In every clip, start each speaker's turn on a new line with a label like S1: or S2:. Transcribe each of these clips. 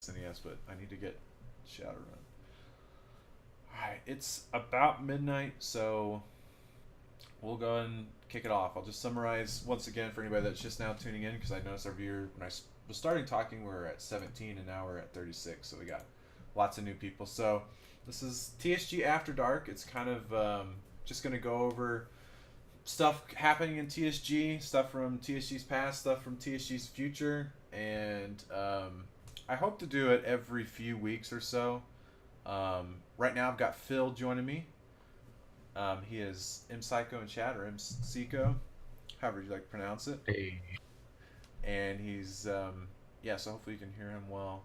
S1: NES, but I need to get Shadowrun. Alright, it's about midnight, so we'll go and kick it off. I'll just summarize once again for anybody that's just now tuning in, because I noticed our viewer, when I was starting talking, we were at 17, and now we're at 36, so we got lots of new people. So this is TSG After Dark. It's kind of just going to go over stuff happening in TSG, stuff from TSG's past, stuff from TSG's future, and I hope to do it every few weeks or so. Right now I've got Phil joining me. He is M Psycho in chat, or M Psycho, however you like to pronounce it.
S2: Hey.
S1: And he's yeah, so hopefully you can hear him well.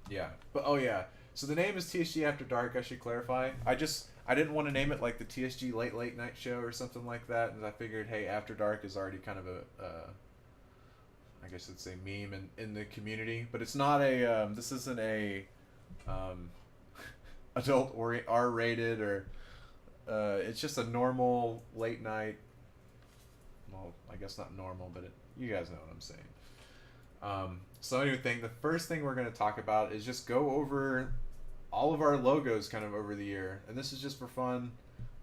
S1: Yeah, but oh yeah, so the name is TSG After Dark. I should clarify. I didn't want to name it like the TSG Late Night Show or something like that, and I figured, hey, After Dark is already kind of a I guess it's a meme in the community, but it's not a this isn't a um, adult or R-rated, or it's just a normal late night. Well, I guess not normal, but you guys know what I'm saying. So anyway, the first thing we're going to talk about is just go over all of our logos kind of over the year, and this is just for fun.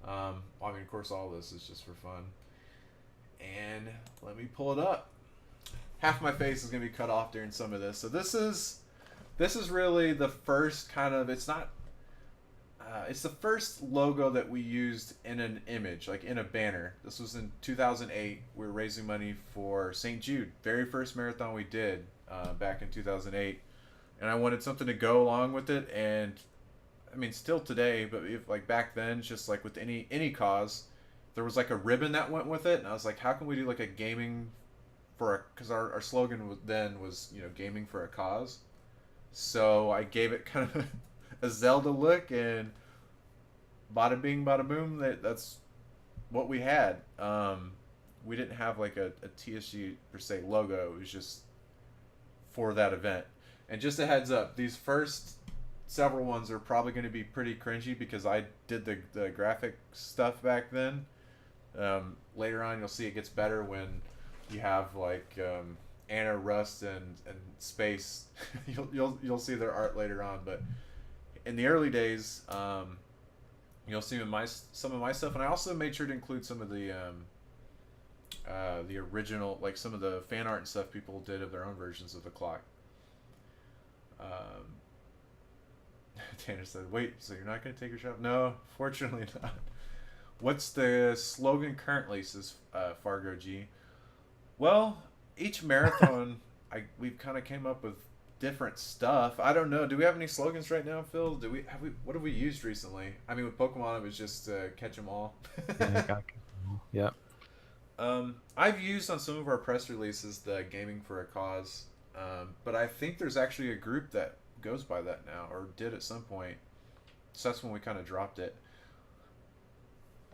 S1: I mean, of course, all this is just for fun. And let me pull it up. Half my face is going to be cut off during some of this, so this is really the first kind of, it's not it's the first logo that we used in an image, like in a banner. This was in 2008. We were raising money for St. Jude, very first marathon we did back in 2008, and I wanted something to go along with it. And I mean, still today, but if like back then, just like with any cause, there was like a ribbon that went with it, and I was like, how can we do like a gaming for a, because our slogan was gaming for a cause. So I gave it kind of a Zelda look, and bada bing, bada boom. That's what we had. We didn't have like a TSG per se logo. It was just for that event. And just a heads up, these first several ones are probably going to be pretty cringy because I did the graphic stuff back then. Later on, you'll see it gets better when you have like Anna, Rust, and Space. you'll see their art later on, but in the early days, you'll see some of my stuff, and I also made sure to include some of the original, like some of the fan art and stuff people did of their own versions of the clock. Tanner said, "Wait, so you're not going to take your shot?" No, fortunately not. What's the slogan currently? Says Fargo G. Well, each marathon, we've kind of came up with different stuff. I don't know. Do we have any slogans right now, Phil? What have we used recently? I mean, with Pokemon, it was just catch 'em all.
S2: Yeah.
S1: I've used on some of our press releases the gaming for a cause, but I think there's actually a group that goes by that now, or did at some point. So that's when we kind of dropped it.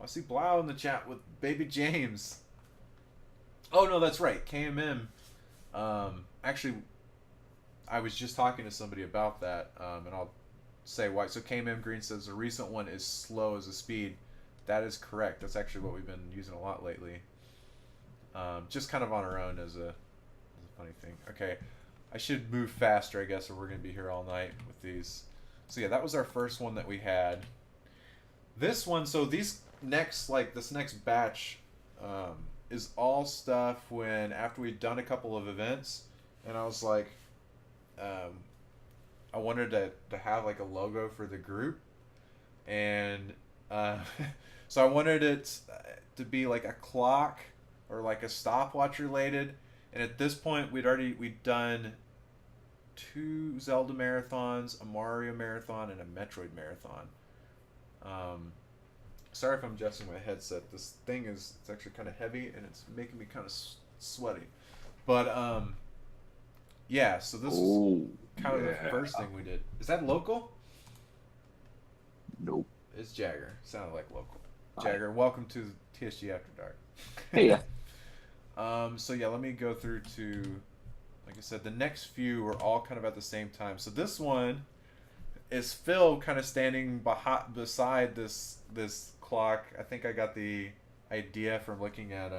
S1: I see Blau in the chat with Baby James. Oh no, that's right, KMM. Actually, I was just talking to somebody about that, and I'll say why. So KMM Green says the recent one is slow as a speed. That is correct. That's actually what we've been using a lot lately. Just kind of on our own as a funny thing. Okay, I should move faster, I guess, or we're gonna be here all night with these. So yeah, that was our first one that we had. This one, so this next batch is all stuff when after we'd done a couple of events, and I was like, I wanted to have like a logo for the group, and so I wanted it to be like a clock or like a stopwatch related. And at this point, we'd done 2 Zelda marathons, a Mario marathon, and a Metroid marathon. Sorry if I'm adjusting my headset. This thing it's actually kind of heavy, and it's making me kind of sweaty. But yeah, so this is kind of the first thing we did. Is that local?
S2: Nope.
S1: It's Jagger. Sounded like local. Jagger, welcome to TSG After Dark.
S2: Hey, yeah.
S1: So yeah, let me go through to, like I said, the next few were all kind of at the same time. So this one is Phil kind of standing beside this clock. I think I got the idea from looking at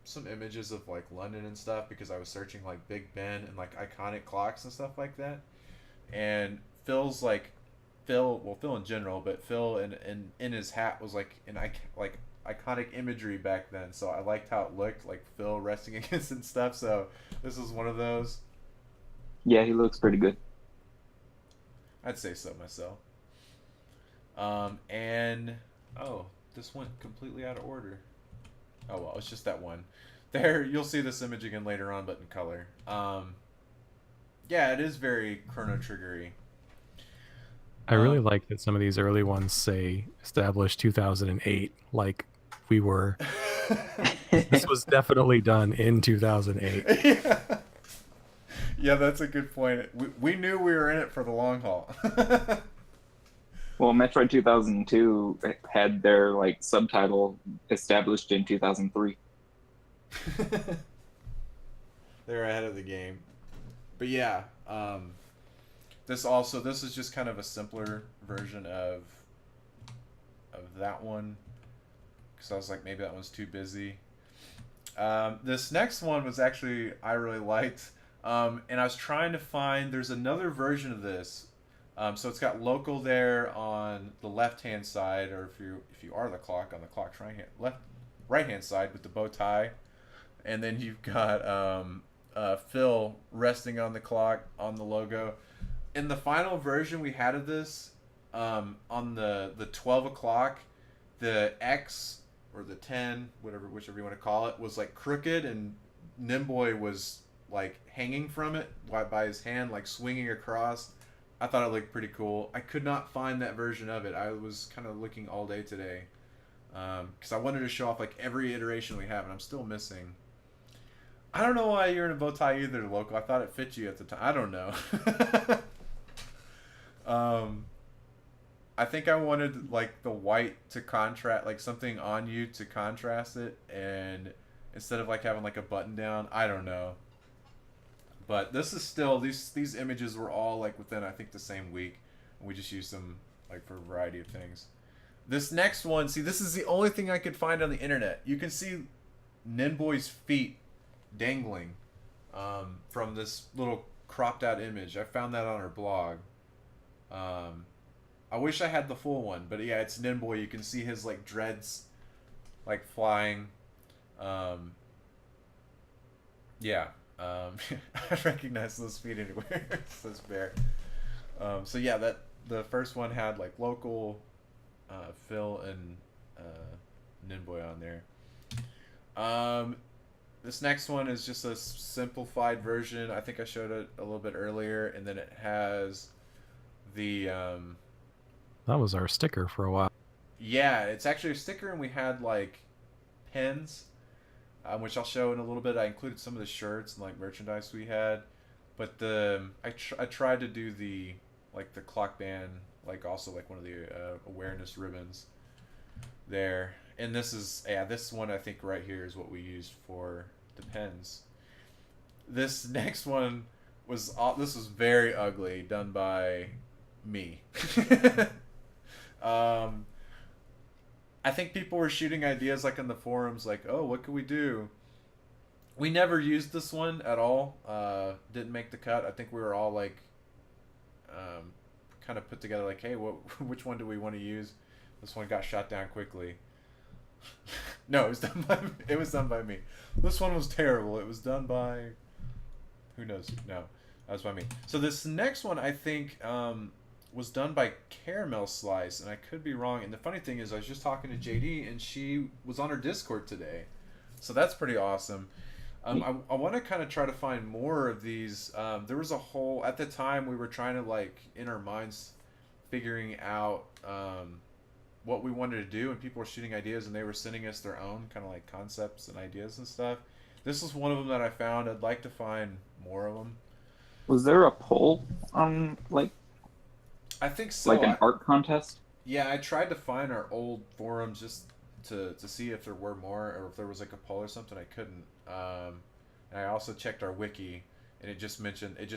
S1: some images of like London and stuff because I was searching like Big Ben and like iconic clocks and stuff like that. And Phil's like Phil in general, but Phil in his hat was like like iconic imagery back then. So I liked how it looked, like Phil resting against and stuff. So this was one of those.
S2: Yeah, he looks pretty good.
S1: I'd say so myself. And oh, this went completely out of order. Oh well, it's just that one. There, you'll see this image again later on, but in color. Yeah, it is very Chrono Triggery.
S2: I really like that some of these early ones say established 2008, like we were. This was definitely done in 2008.
S1: Yeah. Yeah, that's a good point. We knew we were in it for the long haul.
S2: Well, Metroid 2002 had their like subtitle established in 2003.
S1: They're ahead of the game. But yeah, this is just kind of a simpler version of that one because I was like maybe that one's too busy. This next one was actually I really liked, and I was trying to find. There's another version of this, so it's got local there on the left hand side, or if you are the clock on the clock's right hand side with the bow tie, and then you've got Phil resting on the clock on the logo. In the final version we had of this, on the 12 o'clock, the X or the 10, whichever you want to call it, was like crooked, and Nimboy was like hanging from it by his hand, like swinging across. I thought it looked pretty cool. I could not find that version of it. I was kind of looking all day today because I wanted to show off like every iteration we have, and I'm still missing. I don't know why you're in a bow tie either, Local. I thought it fit you at the time. I don't know. I think I wanted like the white to contrast, like something on you to contrast it, and instead of like having like a button down, I don't know. But this is still these images were all like within I think the same week, and we just used them like for a variety of things. This next one, see, this is the only thing I could find on the internet. You can see Ninboy's feet dangling from this little cropped out image. I found that on her blog. I wish I had the full one, but yeah, it's Ninboy. You can see his like dreads like flying. Yeah. I recognize those feet anywhere. Says Bear. So yeah, that the first one had like local Phil and Ninboy on there. This next one is just a simplified version. I think I showed it a little bit earlier, and then it has the
S2: That was our sticker for a while.
S1: yeah, it's actually a sticker, and we had like pens, which I'll show in a little bit. I included some of the shirts and like merchandise we had, but I tried to do the like the clock band, like also like one of the awareness ribbons there. And this one I think right here is what we used for the pens. This next one this was very ugly, done by me. I think people were shooting ideas like on the forums, like, oh, what could we do? We never used this one at all. Didn't make the cut. I think we were all like, kind of put together like, hey, which one do we want to use? This one got shot down quickly. No, it was done by me. This one was terrible. It was done by who knows? No, that was by me. So this next one I think was done by Caramel Slice, and I could be wrong. And the funny thing is, I was just talking to JD, and she was on her Discord today, so that's pretty awesome. I want to kind of try to find more of these. There was a whole at the time we were trying to like in our minds figuring out what we wanted to do, and people were shooting ideas, and they were sending us their own kind of like concepts and ideas and stuff. This was one of them that I found. I'd like to find more of them.
S2: Was there a poll on like
S1: I think so.
S2: like an art contest?
S1: Yeah, I tried to find our old forums just to see if there were more or if there was like a poll or something. I couldn't. And I also checked our wiki, and it just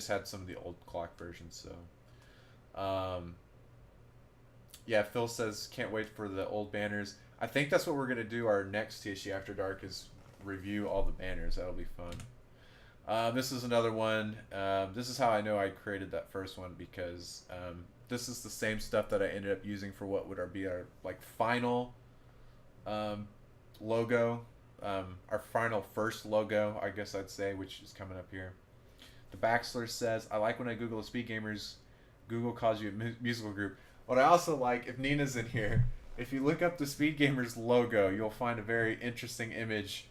S1: had some of the old clock versions. So, yeah, Phil says can't wait for the old banners. I think that's what we're gonna do. Our next TSG After Dark is review all the banners. That'll be fun. This is another one. This is how I know I created that first one, because this is the same stuff that I ended up using for what would be our like final logo, our final first logo, I guess I'd say, which is coming up here. The Baxler says, "I like when I Google the Speed Gamers, Google calls you a musical group." What I also like, if Nina's in here, if you look up the Speed Gamers logo, you'll find a very interesting image.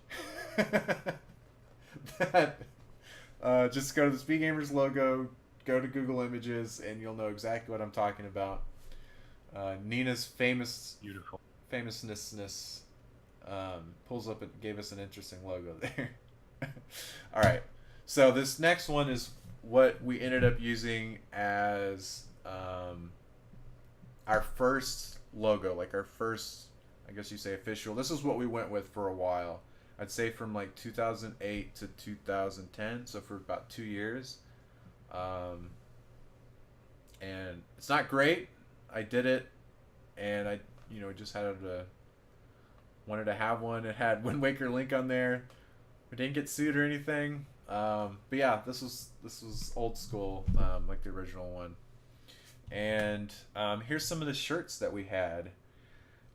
S1: That just go to the Speed Gamers logo, go to Google Images, and you'll know exactly what I'm talking about. Nina's
S2: Beautiful
S1: famousness pulls up and gave us an interesting logo there. All right, so this next one is what we ended up using as our first logo, like our first, I guess you say, official. This is what we went with for a while. I'd say from like 2008 to 2010, so for about 2 years. And it's not great. I did it, and I, just wanted to have one. It had Wind Waker Link on there. We didn't get sued or anything. But yeah, this was old school, like the original one. And here's some of the shirts that we had.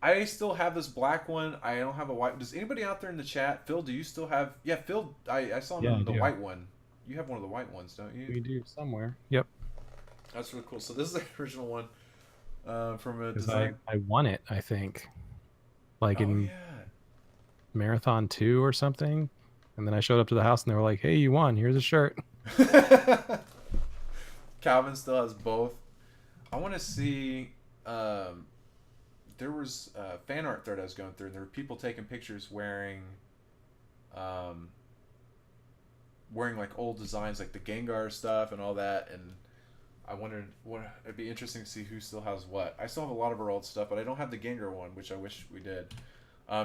S1: I still have this black one. I don't have a white. Does anybody out there in the chat, Phil? Do you still have? Yeah, Phil. I saw him in the white one. You have one of the white ones, don't you?
S2: We do somewhere. Yep.
S1: That's really cool. So this is the original one from a design.
S2: I won it, I think, like in Marathon 2 or something. And then I showed up to the house and they were like, "Hey, you won. Here's a shirt."
S1: Calvin still has both. I want to see. There was a fan art thread I was going through, and there were people taking pictures wearing like old designs, like the Gengar stuff and all that. And I wondered, it'd be interesting to see who still has what. I still have a lot of our old stuff, but I don't have the Gengar one, which I wish we did.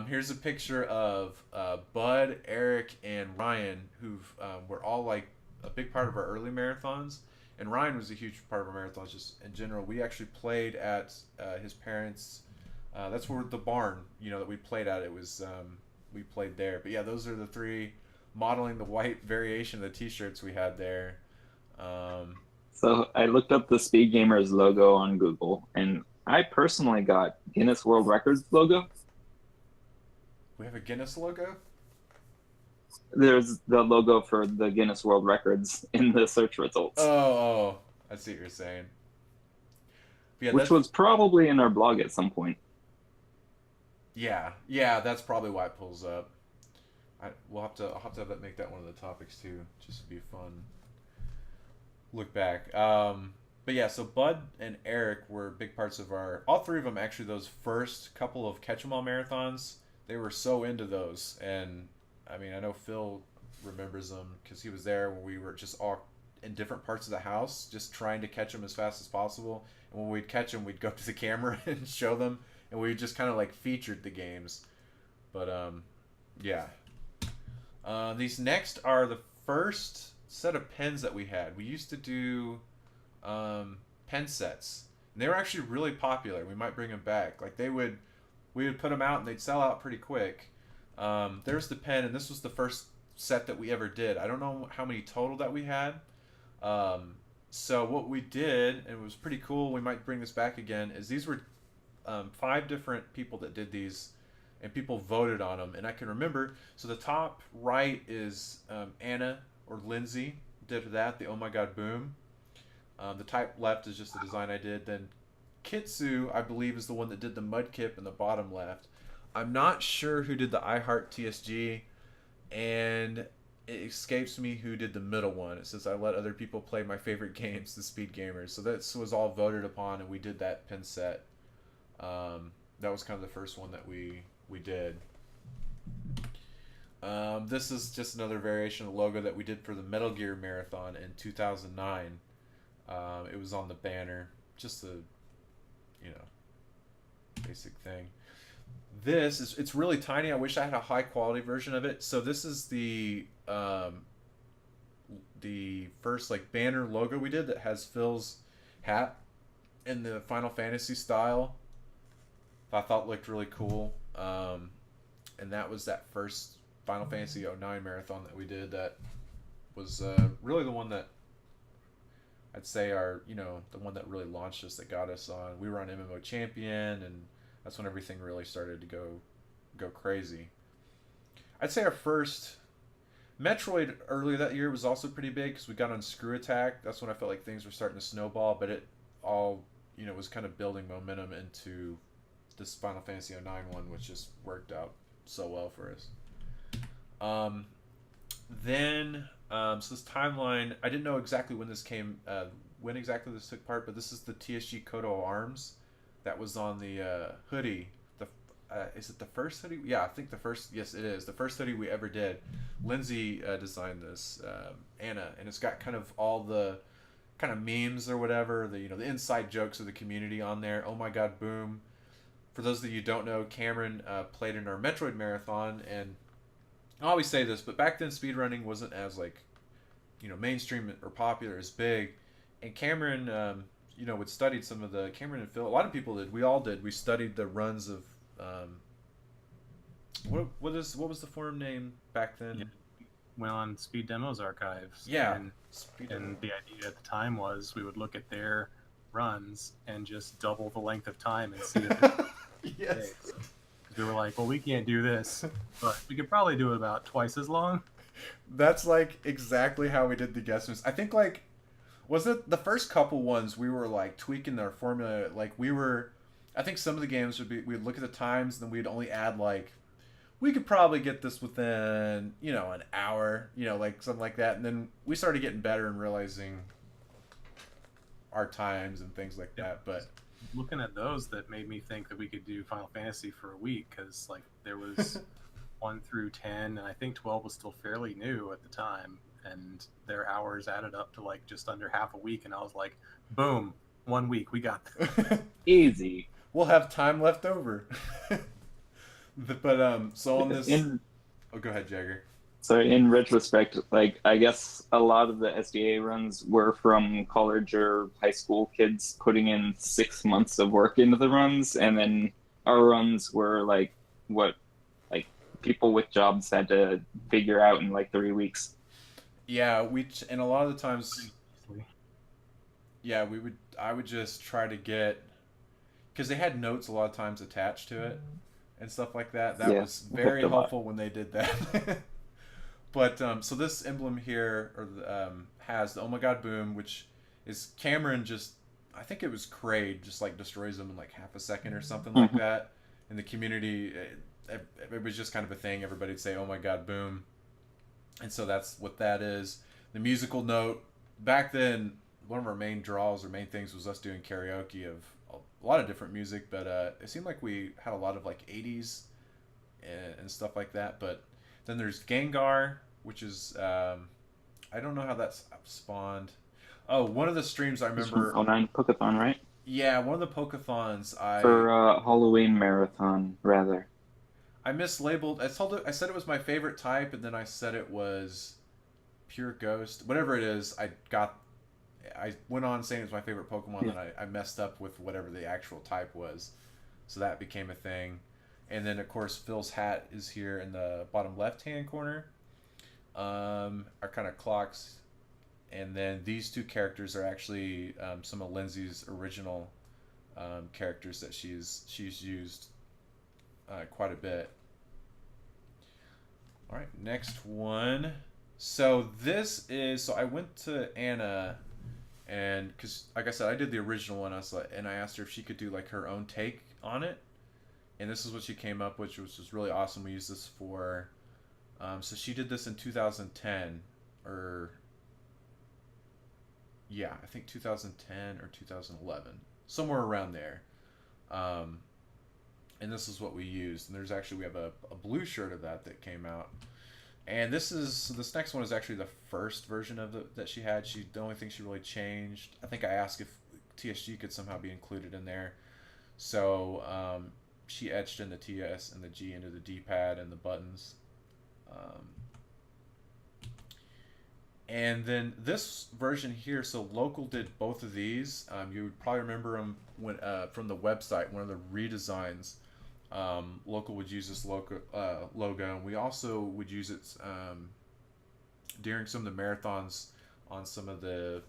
S1: Here's a picture of Bud, Eric, and Ryan, who were all like a big part of our early marathons. And Ryan was a huge part of our marathons just in general. We actually played at his parents'. That's where the barn, that we played at. It was we played there. But yeah, those are the three modeling the white variation of the T-shirts we had there.
S3: So I looked up the Speed Gamers logo on Google, and I personally got Guinness World Records logo.
S1: We have a Guinness logo?
S3: There's the logo for the Guinness World Records in the search results.
S1: Oh, I see what you're saying. Yeah,
S3: which was probably in our blog at some point.
S1: Yeah, that's probably why it pulls up. I'll have to have make that one of the topics too, just to be fun. Look back. But yeah, so Bud and Eric were big parts of all three of them actually. Those first couple of Catch 'em All marathons, they were so into those. And I mean, I know Phil remembers them because he was there when we were just all in different parts of the house, just trying to catch them as fast as possible. And when we'd catch them, we'd go to the camera and show them, and we just kind of like featured the games. But yeah. These next are the first set of pens that we had. We used to do pen sets, and they were actually really popular. We might bring them back. Like we would put them out and they'd sell out pretty quick. There's the pen, and this was the first set that we ever did. I don't know how many total that we had. So what we did, and it was pretty cool, we might bring this back again, is these were 5 different people that did these, and people voted on them. And I can remember, so the top right is Anna or Lindsay did that, the Oh My God Boom. The top left is just the design I did. Then Kitsu, I believe, is the one that did the Mudkip in the bottom left. I'm not sure who did the I Heart TSG, and it escapes me who did the middle one. It says I let other people play my favorite games, the Speed Gamers. So that was all voted upon, and we did that pin set. That was kind of the first one that we did. This is just another variation of the logo that we did for the Metal Gear Marathon in 2009. It was on the banner, just a basic thing. It's really tiny. I wish I had a high quality version of it. So this is the first like banner logo we did that has Phil's hat in the Final Fantasy style. I thought looked really cool. And that was that first Final Fantasy '09 marathon that we did that was really the one that I'd say the one that really launched us, that got us on. We were on MMO Champion, and that's when everything really started to go crazy. I'd say our first Metroid earlier that year was also pretty big because we got on Screw Attack. That's when I felt like things were starting to snowball, but it all was kind of building momentum into this Final Fantasy '09 one, which just worked out so well for us. So this timeline, I didn't know exactly when when exactly this took part, but this is the TSG Koto arms that was on the hoodie. Is it the first hoodie? Yeah, I think the first. Yes, it is the first hoodie we ever did. Lindsay designed this, Anna, and it's got kind of all the kind of memes or whatever, the inside jokes of the community on there. Oh my God, boom! For those of you who don't know, Cameron played in our Metroid marathon, and I always say this, but back then speedrunning wasn't as mainstream or popular as big, and Cameron would study some of the Cameron and Phil. A lot of people did. We all did. We studied the runs of what was the forum name back then?
S2: Yeah. Went on Speed Demos archives.
S1: Yeah.
S2: And the idea at the time was we would look at their runs and just double the length of time and see if
S1: yes.
S2: We were like, well, we can't do this, but we could probably do it about twice as long.
S1: That's exactly how we did the guesstimates. I think was it the first couple ones we were tweaking our formula? I think some of the games we'd look at the times, and then we'd only add we could probably get this within an hour, something like that, and then we started getting better and realizing our times and things like that. But
S2: looking at those, that made me think that we could do Final Fantasy for a week, because there was 1 through 10, and I think 12 was still fairly new at the time, and their hours added up to just under half a week, and I was like, boom, 1 week, we got this.
S3: Easy.
S1: We'll have time left over. But so on this, go ahead, Jagger.
S3: So in retrospect, I guess a lot of the SDA runs were from college or high school kids putting in 6 months of work into the runs, and then our runs were what people with jobs had to figure out in 3 weeks.
S1: Yeah, and a lot of the times, yeah, I would just try to get, because they had notes a lot of times attached to it and stuff like that. That was very helpful when they did that. But so this emblem here has the Oh My God Boom, which is Cameron I think it was Kraid, just destroys them in half a second or something like that. In the community, it was just kind of a thing. Everybody'd say Oh My God Boom. And so that's what that is. The musical note, back then, one of our main draws or main things was us doing karaoke of a lot of different music, but it seemed like we had a lot of 80s and stuff like that. But then there's Gengar, which is I don't know how that's spawned. Oh, one of the streams I remember.
S3: 09 Pokeathon, right?
S1: Yeah, one of the Pokeathons.
S3: For Halloween marathon, rather.
S1: I mislabeled. I said it was my favorite type, and then I said it was pure ghost. Whatever it is, I went on saying it was my favorite Pokemon, and I messed up with whatever the actual type was. So that became a thing. And then, of course, Phil's hat is here in the bottom left-hand corner. Our kind of clocks. And then these two characters are actually some of Lindsay's original characters that she's used quite a bit. All right, next one. So I went to Anna, and because like I said, I did the original one. And I asked her if she could do her own take on it, and this is what she came up with, which was really awesome. We used this for, so she did this in 2010, or yeah, I think 2010 or 2011, somewhere around there. And this is what we used. And we have a blue shirt of that came out. And this next one is actually the first version of that she had. The only thing she really changed, I think I asked if TSG could somehow be included in there. So she etched in the TS and the G into the D-pad and the buttons. And then this version here, so Local did both of these. You would probably remember them from the website, one of the redesigns. Local would use this logo, and we also would use it during some of the marathons on some of the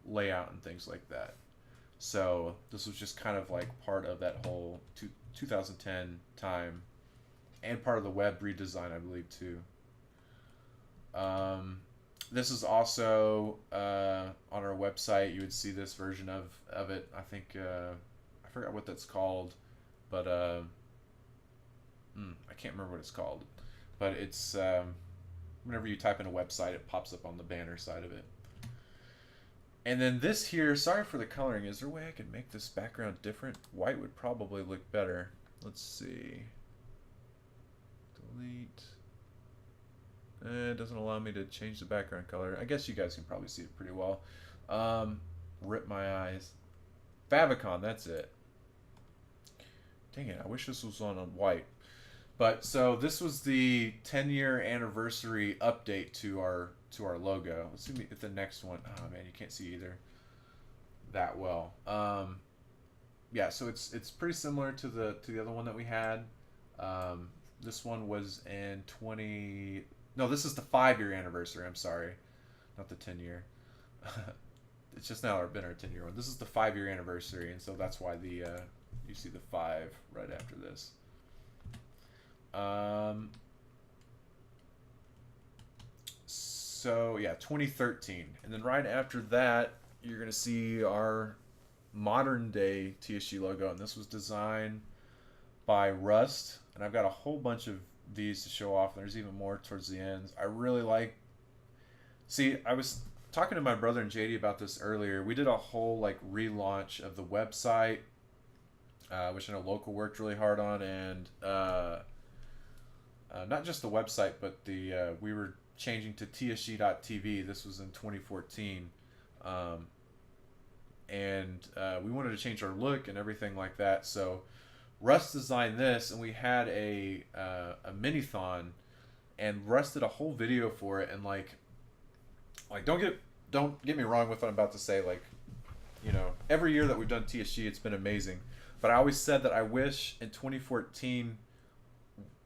S1: layout and things like that. So this was just kind of like part of that whole 2010 time, and part of the web redesign, I believe, too. This is also on our website. You would see this version of it. I think I forgot what that's called, but I can't remember what it's called. But it's whenever you type in a website, it pops up on the banner side of it. And then this here, sorry for the coloring. Is there a way I could make this background different? White would probably look better. Let's see. Delete. It doesn't allow me to change the background color. I guess you guys can probably see it pretty well. Rip my eyes. Favicon, that's it. Dang it, I wish this was on white. But so this was the 10-year anniversary update to our logo. Let's see if the next one. Oh man, you can't see either that well. Yeah, so it's pretty similar to the other one that we had. This one was in 20. No, this is the 5-year anniversary. I'm sorry, not the 10-year. It's just now been our 10-year one. This is the 5-year anniversary, and so that's why the you see the 5 right after this. So yeah, 2013, and then right after that, you're gonna see our modern day TSG logo, and this was designed by Rust, and I've got a whole bunch of these to show off. There's even more towards the end. I really like. See, I was talking to my brother and JD about this earlier. We did a whole like relaunch of the website, which I know Local worked really hard on, and not just the website, but the we were changing to TSG.TV. This was in 2014, and we wanted to change our look and everything like that. So Russ designed this, and we had a mini-thon, and Russ did a whole video for it. And like don't get me wrong with what I'm about to say. Like, you know, every year that we've done TSG, it's been amazing. But I always said that I wish in 2014,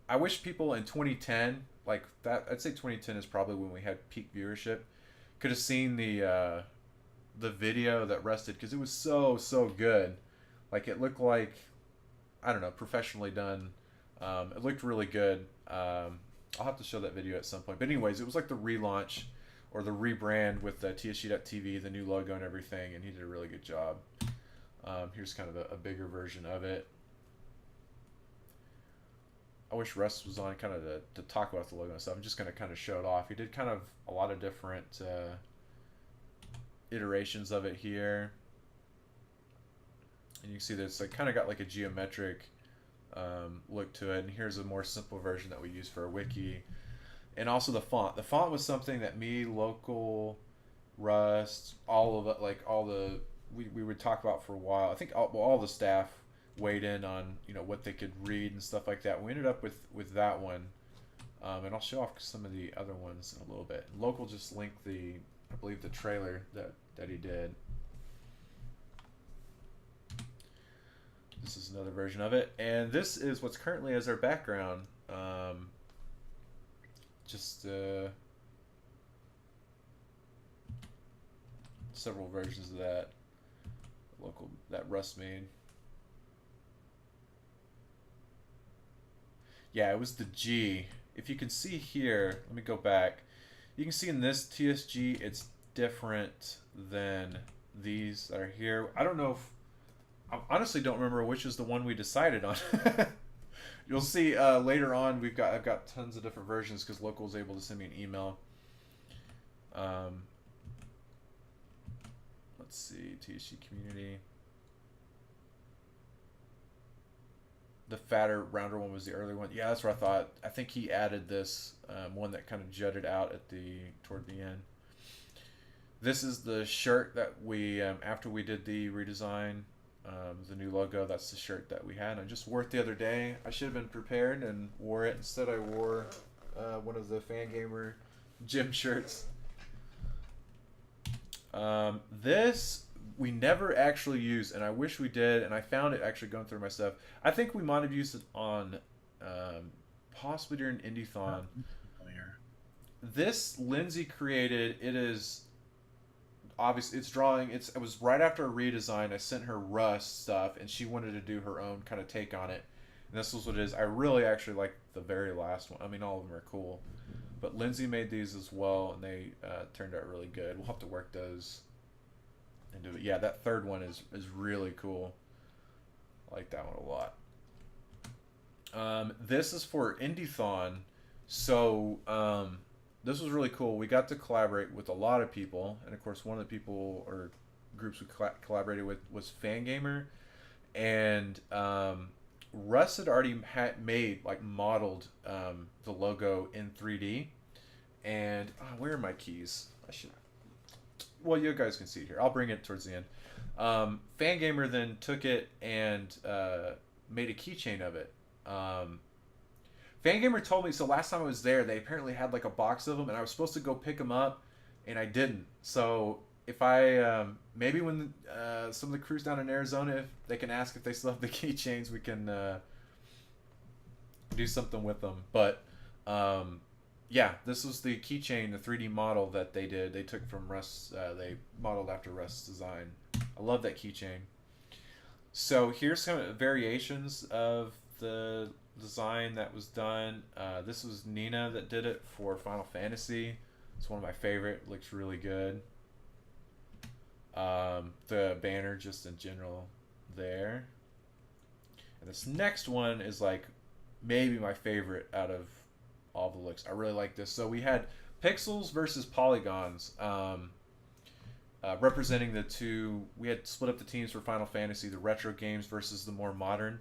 S1: I wish people in 2010, like that, I'd say 2010 is probably when we had peak viewership, could have seen the video that Russ did, because it was so good. Like, it looked like, I don't know, professionally done. It looked really good. I'll have to show that video at some point. But anyways, it was like the relaunch or the rebrand with the TSG.TV, the new logo and everything, and he did a really good job. Here's kind of a bigger version of it. I wish Russ was on kind of to talk about the logo and stuff. I'm just going to kind of show it off. He did kind of a lot of different iterations of it here. And you can see that it's like kind of got like a geometric look to it. And here's a more simple version that we use for a wiki. And also the font. The font was something that me, Local, Rust, all of it, like all the we would talk about for a while. I think all the staff weighed in on, you know, what they could read and stuff like that. We ended up with that one, and I'll show off some of the other ones in a little bit. Local just linked I believe the trailer that he did. This is another version of it, and this is what's currently as our background. Just several versions of that Local that Russ made. Yeah, it was the G. If you can see here, let me go back. You can see in this TSG, it's different than these that are here. I don't know if, I honestly don't remember which is the one we decided on. You'll see later on. I've got tons of different versions because Local was able to send me an email. Let's see, TSG community. The fatter, rounder one was the earlier one. Yeah, that's what I thought. I think he added this one that kind of jutted out at toward the end. This is the shirt that we after we did the redesign, the new logo. That's the shirt that we had. I just wore it the other day. I should have been prepared and wore it. Instead, I wore one of the Fan Gamer gym shirts. This we never actually used, and I wish we did, and I found it actually going through my stuff. I think we might have used it on possibly during Indie-thon. This Lindsay created, it is obviously it's drawing. It was right after a redesign. I sent her Rust stuff, and she wanted to do her own kind of take on it. And this was what it is. I really actually like the very last one. I mean, all of them are cool, but Lindsay made these as well, and they turned out really good. We'll have to work those into it. Yeah, that third one is really cool. I like that one a lot. This is for Indie-thon, so this was really cool. We got to collaborate with a lot of people, and of course, one of the people or groups we collaborated with was Fangamer, and Russ had already made, like, modeled the logo in 3D, and where are my keys? I should. Well, you guys can see it here. I'll bring it towards the end. Fangamer then took it and made a keychain of it. Fangamer told me, so last time I was there, they apparently had like a box of them, and I was supposed to go pick them up, and I didn't. So if I maybe when some of the crews down in Arizona, if they can ask if they still have the keychains, we can do something with them. But yeah, this was the keychain, the 3D model that they did. They took from Russ. They modeled after Russ' design. I love that keychain. So here's some variations of the design that was done. This was Nina that did it for Final Fantasy. It's one of my favorite. Looks really good. The banner just in general there. And this next one is like maybe my favorite out of all the looks. I really like this. So we had pixels versus polygons, representing the two. We had split up the teams for Final Fantasy, the retro games versus the more modern.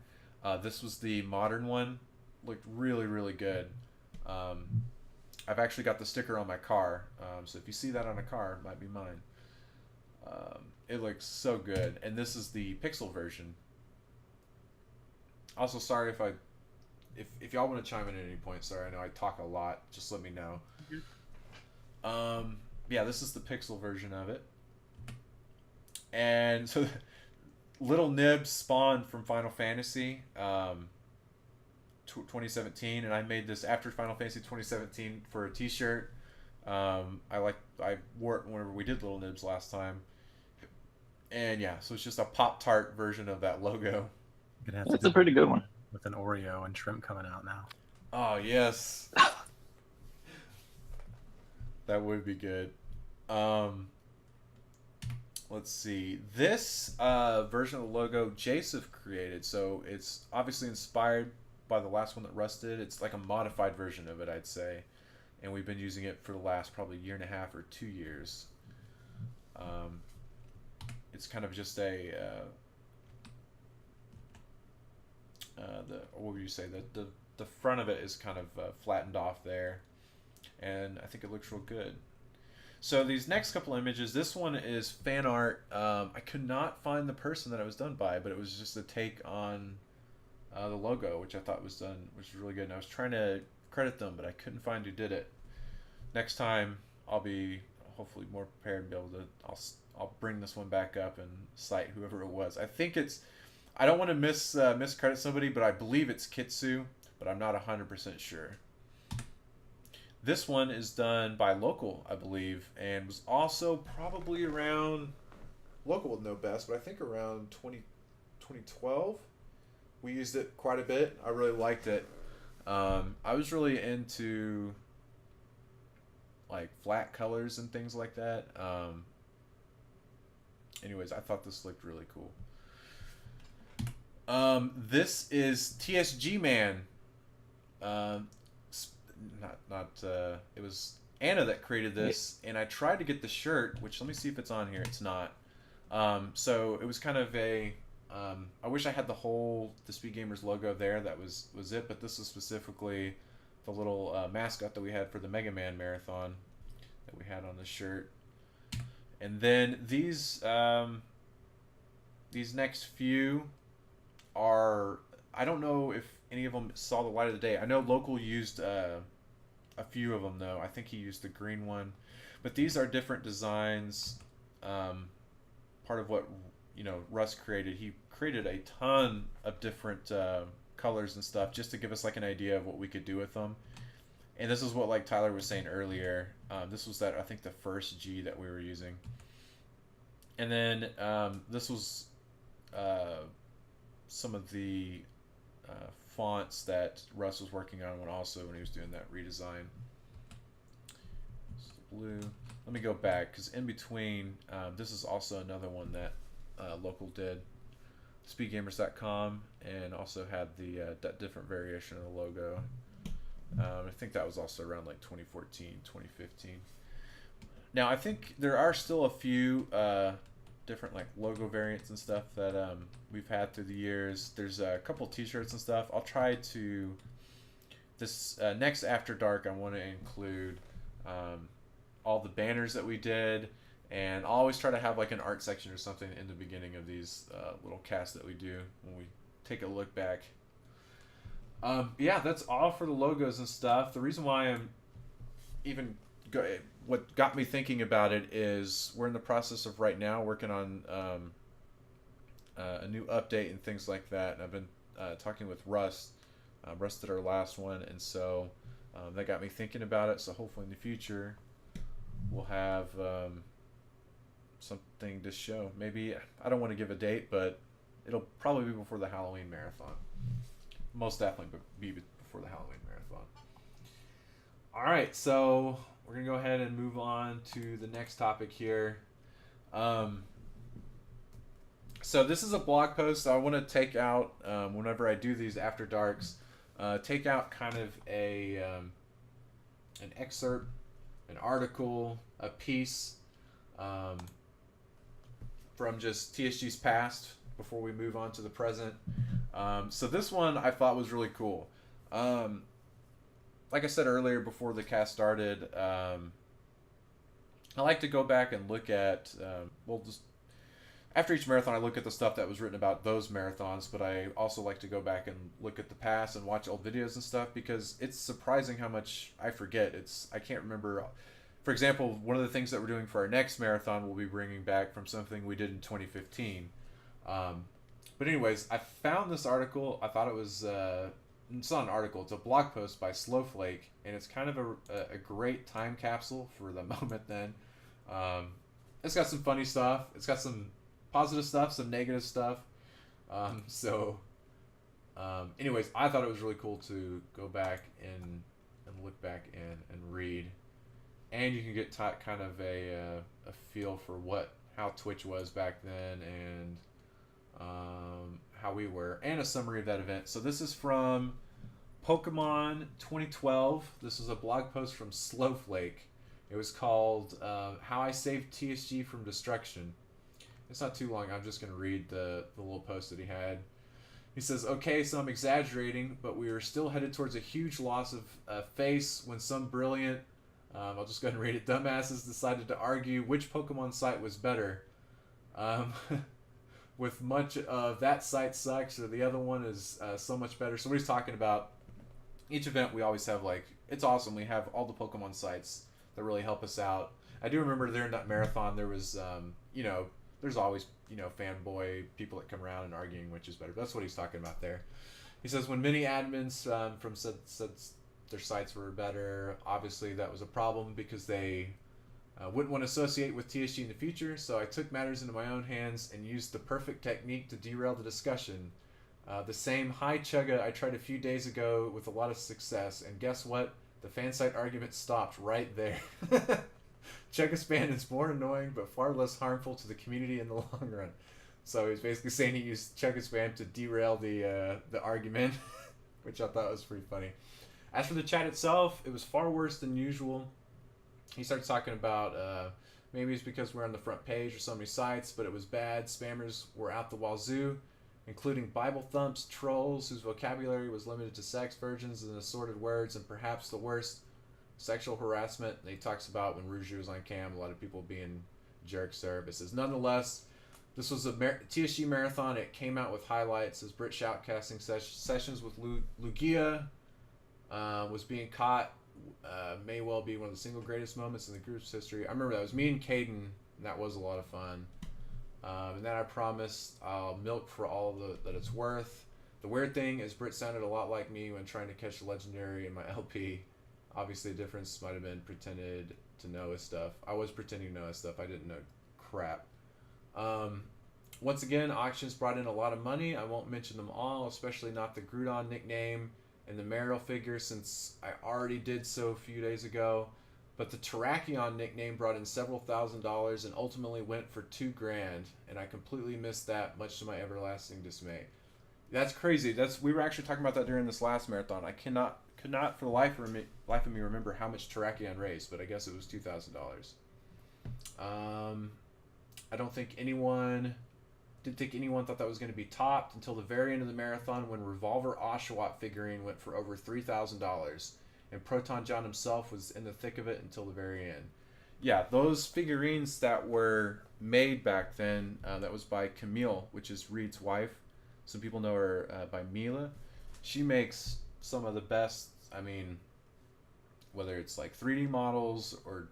S1: This was the modern one. Looked really, really good. I've actually got the sticker on my car, so if you see that on a car, it might be mine. It looks so good, and this is the pixel version. Also, sorry if y'all want to chime in at any point. Sorry, I know I talk a lot. Just let me know. Yeah, this is the pixel version of it, and so Little Nibs spawned from Final Fantasy 2017, and I made this after Final Fantasy 2017 for a T-shirt. I wore it whenever we did Little Nibs last time, and yeah, so it's just a Pop-Tart version of that logo.
S3: That's a pretty good one.
S2: With an Oreo and shrimp coming out now.
S1: Oh yes, that would be good. Let's see. This version of the logo Jasif created, so it's obviously inspired by the last one that Russ did. It's like a modified version of it, I'd say, and we've been using it for the last probably 1.5 or 2 years. It's kind of just a what would you say? The front of it is kind of flattened off there, and I think it looks real good. So these next couple images, this one is fan art. I could not find the person that it was done by, but it was just a take on the logo, which I thought was done, which was really good. And I was trying to credit them, but I couldn't find who did it. Next time, I'll be hopefully more prepared and be able to. I'll bring this one back up and cite whoever it was. I think it's. I don't want to miscredit somebody, but I believe it's Kitsu, but I'm not 100% sure. This one is done by Local, I believe, and was also probably around, Local would know best, but I think around 2012. We used it quite a bit. I really liked it. I was really into like flat colors and things like that. Anyways, I thought this looked really cool. This is TSG Man. It was Anna that created this, and I tried to get the shirt, which let me see if it's on here. It's not. So it was kind of a. I wish I had the whole TheSpeedGamers logo there. That was it, but this is specifically the little mascot that we had for the Mega Man Marathon that we had on the shirt. And then these next few are, I don't know if any of them saw the light of the day. I know Local used a few of them though. I think he used the green one, but these are different designs. part of what Russ created. He created a ton of different colors and stuff just to give us like an idea of what we could do with them. And this is what like Tyler was saying earlier. This was I think the first G that we were using. And then this was some of the fonts that Russ was working on when he was doing that redesign. Blue. Let me go back because in between, this is also another one that Local did. TheSpeedGamers.com, and also had the that different variation of the logo. I think that was also around like 2014, 2015. Now I think there are still a few different like logo variants and stuff that we've had through the years. There's a couple t-shirts and stuff. I'll try to this next After Dark I want to include all the banners that we did, and I'll always try to have like an art section or something in the beginning of these little casts that we do when we take a look back. Yeah, that's all for the logos and stuff. The reason why I'm even what got me thinking about it is we're in the process of right now working on a new update and things like that. And I've been talking with Russ. Russ did our last one, and so that got me thinking about it. So hopefully in the future we'll have something to show. Maybe, I don't want to give a date, but it'll probably be before the Halloween marathon. Most definitely be before the Halloween marathon. All right, so we're gonna go ahead and move on to the next topic here. So this is a blog post. I want to take out whenever I do these After Darks, take out kind of an excerpt, an article, a piece from just TSG's past before we move on to the present. So this one I thought was really cool. Like I said earlier before the cast started, I like to go back and look at, just after each marathon I look at the stuff that was written about those marathons, but I also like to go back and look at the past and watch old videos and stuff, because it's surprising how much I forget. I can't remember. For example, one of the things that we're doing for our next marathon we'll be bringing back from something we did in 2015. But anyways, I found this article. I thought it was, it's not an article, it's a blog post by Slowflake, and it's kind of a great time capsule for the moment then. It's got some funny stuff. It's got some positive stuff, some negative stuff. Anyways, I thought it was really cool to go back and look back and read. And you can get kind of a feel for how Twitch was back then, and how we were, and a summary of that event. So this is from Pokemon 2012. This is a blog post from Slowflake. It was called How I Saved TSG from Destruction. It's not too long. I'm just going to read the little post that he had. He says, okay, so I'm exaggerating, but we were still headed towards a huge loss of face when some brilliant, I'll just go ahead and read it, dumbasses decided to argue which Pokemon site was better. With much of that site sucks, or the other one is so much better. So what he's talking about, each event we always have, like, it's awesome. We have all the Pokemon sites that really help us out. I do remember there in that marathon there was, there's always, fanboy people that come around and arguing which is better. That's what he's talking about there. He says, when many admins from said their sites were better, obviously that was a problem because they wouldn't want to associate with TSG in the future, so I took matters into my own hands and used the perfect technique to derail the discussion. The same hi Chugga I tried a few days ago with a lot of success, and guess what? The fan site argument stopped right there. Chugga spam is more annoying but far less harmful to the community in the long run. So he's basically saying he used Chugga spam to derail the argument, which I thought was pretty funny. As for the chat itself, it was far worse than usual. He starts talking about maybe it's because we're on the front page or so many sites, but it was bad. Spammers were out the wazoo, including Bible thumps, trolls whose vocabulary was limited to sex, virgins, and assorted words, and perhaps the worst, sexual harassment. And he talks about when Rouge was on cam, a lot of people being jerks there. But it says, nonetheless, this was a TSG marathon. It came out with highlights as Britt shoutcasting sessions with Lugia was being caught. May well be one of the single greatest moments in the group's history. I remember that was me and Caden, and that was a lot of fun. And then I promised I'll milk for all that it's worth. The weird thing is Britt sounded a lot like me when trying to catch the legendary in my LP. Obviously, the difference might have been pretended to know his stuff. I was pretending to know his stuff. I didn't know crap. Um, Once again, auctions brought in a lot of money. I won't mention them all, especially not the Groudon nickname and the Marital figure, since I already did so a few days ago. But the Terrakion nickname brought in several $1,000s and ultimately went for $2,000, and I completely missed that, much to my everlasting dismay. That's crazy. We were actually talking about that during this last marathon. I could not for the life of me remember how much Terrakion raised, but I guess it was $2,000. I don't think anyone didn't think anyone thought that was going to be topped until the very end of the marathon, when Revolver Oshawott figurine went for over $3,000, and Proton John himself was in the thick of it until the very end. Yeah, those figurines that were made back then, that was by Camille, which is Reed's wife. Some people know her by Mila. She makes some of the best, I mean, whether it's like 3D models or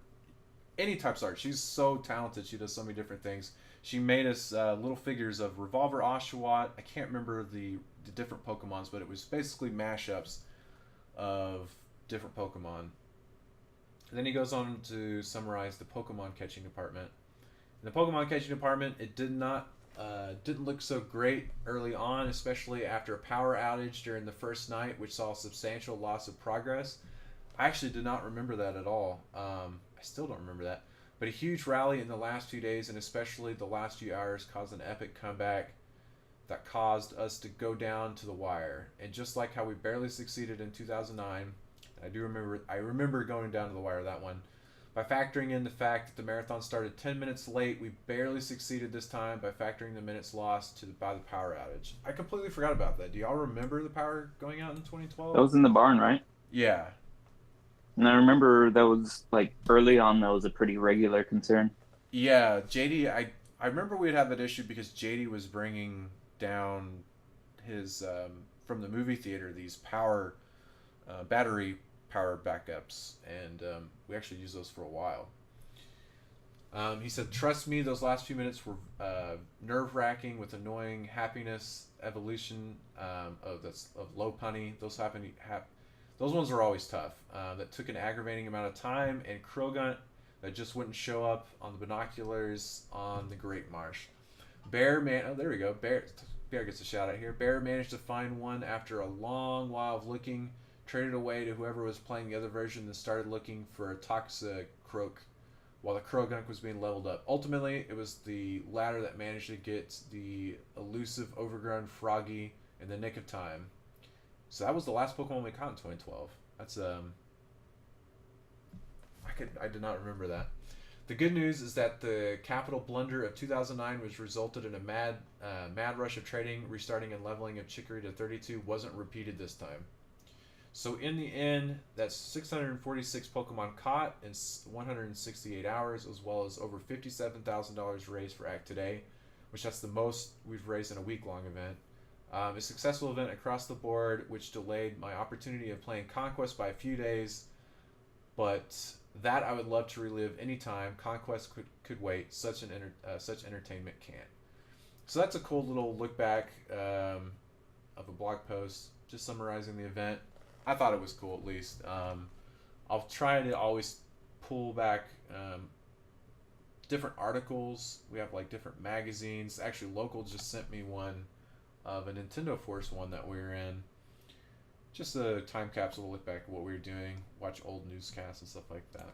S1: any types of art. She's so talented. She does so many different things. She made us little figures of Revolver Oshawott. I can't remember the different Pokemons, but it was basically mashups of different Pokemon. And then he goes on to summarize the Pokemon catching department. In the Pokemon catching department, it didn't look so great early on, especially after a power outage during the first night, which saw a substantial loss of progress. I actually did not remember that at all. I still don't remember that. But a huge rally in the last few days, and especially the last few hours, caused an epic comeback that caused us to go down to the wire. And just like how we barely succeeded in 2009, I remember going down to the wire that one. By factoring in the fact that the marathon started 10 minutes late, we barely succeeded this time by factoring the minutes lost by the power outage. I completely forgot about that. Do y'all remember the power going out in 2012?
S3: That was in the barn, right?
S1: Yeah.
S3: And I remember that was like early on. That was a pretty regular concern.
S1: Yeah, JD. I remember we'd have that issue because JD was bringing down his from the movie theater these power battery power backups, and we actually used those for a while. He said, "Trust me, those last few minutes were nerve-wracking with annoying happiness evolution of low punny. Those ones are always tough. That took an aggravating amount of time, and Krogant that just wouldn't show up on the binoculars on the Great Marsh. Bear there we go. Bear gets a shout out here. Bear managed to find one after a long while of looking, traded away to whoever was playing the other version, and started looking for a Toxicroak while the Krogunk was being leveled up. Ultimately, it was the latter that managed to get the elusive overgrown Froggy in the nick of time. So that was the last Pokemon we caught in 2012. That's I did not remember that. The good news is that the capital blunder of 2009, which resulted in a mad rush of trading, restarting, and leveling of Chicory to 32, wasn't repeated this time. So in the end, that's 646 Pokemon caught in 168 hours, as well as over $57,000 raised for Act Today, which that's the most we've raised in a week-long event. A successful event across the board, which delayed my opportunity of playing Conquest by a few days, but that I would love to relive anytime. Conquest could wait. Such entertainment can't. So that's a cool little look back of a blog post, just summarizing the event. I thought it was cool, at least. I'll try to always pull back different articles. We have like different magazines. Actually, Local just sent me one of a Nintendo Force one that we were in. Just a time capsule to look back at what we were doing, watch old newscasts and stuff like that.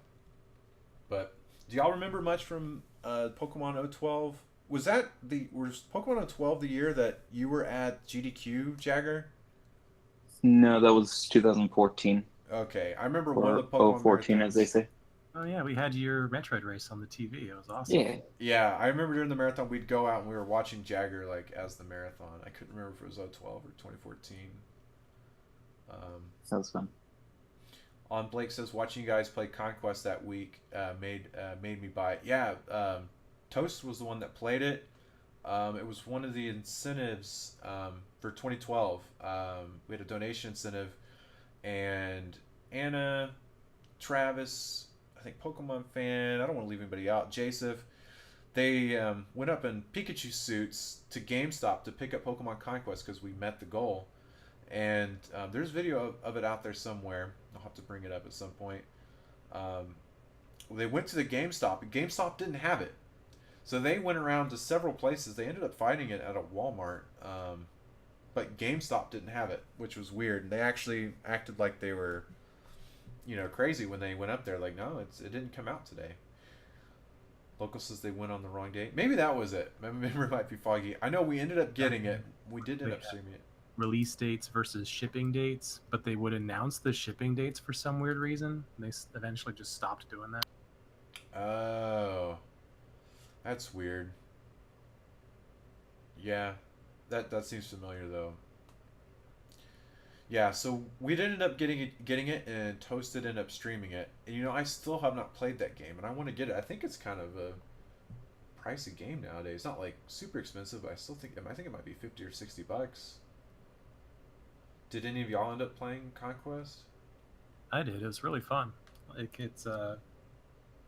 S1: But do y'all remember much from Pokemon 012? Was Pokemon 012 the year that you were at GDQ, Jagger?
S3: No, that was 2014.
S1: Okay, I remember
S3: Or
S1: one of the Pokemon
S3: 014,
S1: marathons.
S3: as they say.
S2: Oh yeah, we had your Metroid race on the TV. It was awesome.
S3: Yeah.
S1: Yeah, I remember during the marathon we'd go out and we were watching Jagger like as the marathon. I couldn't remember if it was 012 or 2014.
S3: Sounds fun.
S1: On Blake says watching you guys play Conquest that week made me buy it. Yeah, Toast was the one that played it. It was one of the incentives for 2012. We had a donation incentive, and Anna, Travis, I think Pokemon Fan, I don't want to leave anybody out, Jasif, they went up in Pikachu suits to GameStop to pick up Pokemon Conquest because we met the goal. And there's video of it out there somewhere. I'll have to bring it up at some point. Um, they went to the GameStop, and GameStop didn't have it. So they went around to several places. They ended up finding it at a Walmart, but GameStop didn't have it, which was weird. They actually acted like they were, crazy when they went up there. Like, no, it didn't come out today. Local says they went on the wrong date. Maybe that was it. My memory might be foggy. I know we ended up getting it. We did end up streaming it.
S2: Release dates versus shipping dates, but they would announce the shipping dates for some weird reason. They eventually just stopped doing that.
S1: Oh, that's weird. Yeah, that seems familiar though. Yeah, so we did end up getting it, and Toasted ended up streaming it. And I still have not played that game, and I want to get it. I think it's kind of a pricey game nowadays. Not like super expensive, but I think it might be 50 or $60. Did any of y'all end up playing Conquest?
S2: I did. It was really fun. It's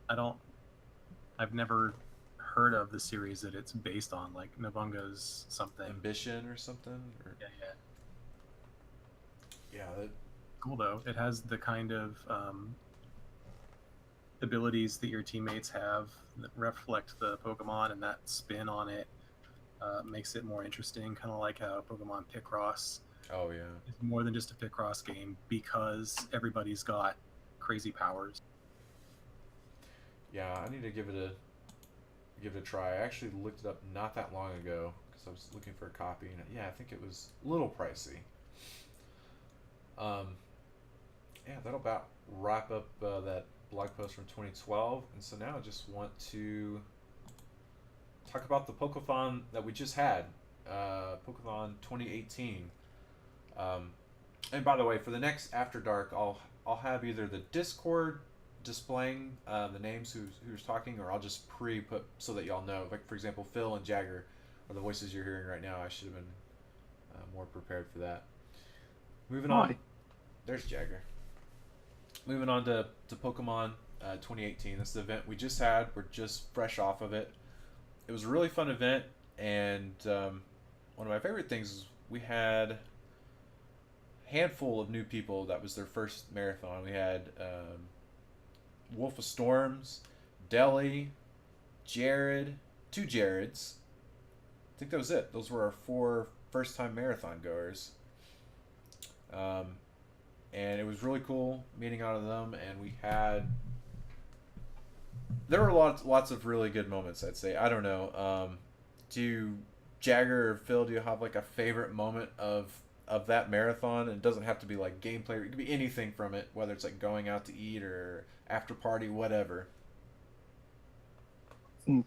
S2: I've never heard of the series that it's based on, like Nabunga's something.
S1: Ambition or something? Or...
S2: Yeah.
S1: Yeah,
S2: cool though. It has the kind of abilities that your teammates have that reflect the Pokemon, and that spin on it makes it more interesting. Kind of like how Pokemon Picross.
S1: Oh yeah.
S2: It's more than just a Picross game because everybody's got crazy powers.
S1: Yeah, I need to give it a try. I actually looked it up not that long ago because I was looking for a copy, and yeah, I think it was a little pricey. Yeah, that'll about wrap up that blog post from 2012, and so now I just want to talk about the Pokeathon that we just had, Pokeathon 2018. And by the way, for the next After Dark, I'll have either the Discord displaying the names who's talking, or I'll just pre-put so that y'all know. Like for example, Phil and Jagger are the voices you're hearing right now. I should have been more prepared for that. Moving on. There's Jagger. Moving on to Pokemon 2018. This is the event we just had. We're just fresh off of it. It was a really fun event, and one of my favorite things is we had a handful of new people. That was their first marathon. We had Wolf of Storms, Deli, Jared, two Jareds. I think that was it. Those were our 4 first-time marathon goers. And it was really cool meeting out of them, and there were lots of really good moments, I'd say. I don't know. Do Jagger or Phil, do you have like a favorite moment of that marathon? And it doesn't have to be like gameplay. It could be anything from it, whether it's like going out to eat or after party, whatever.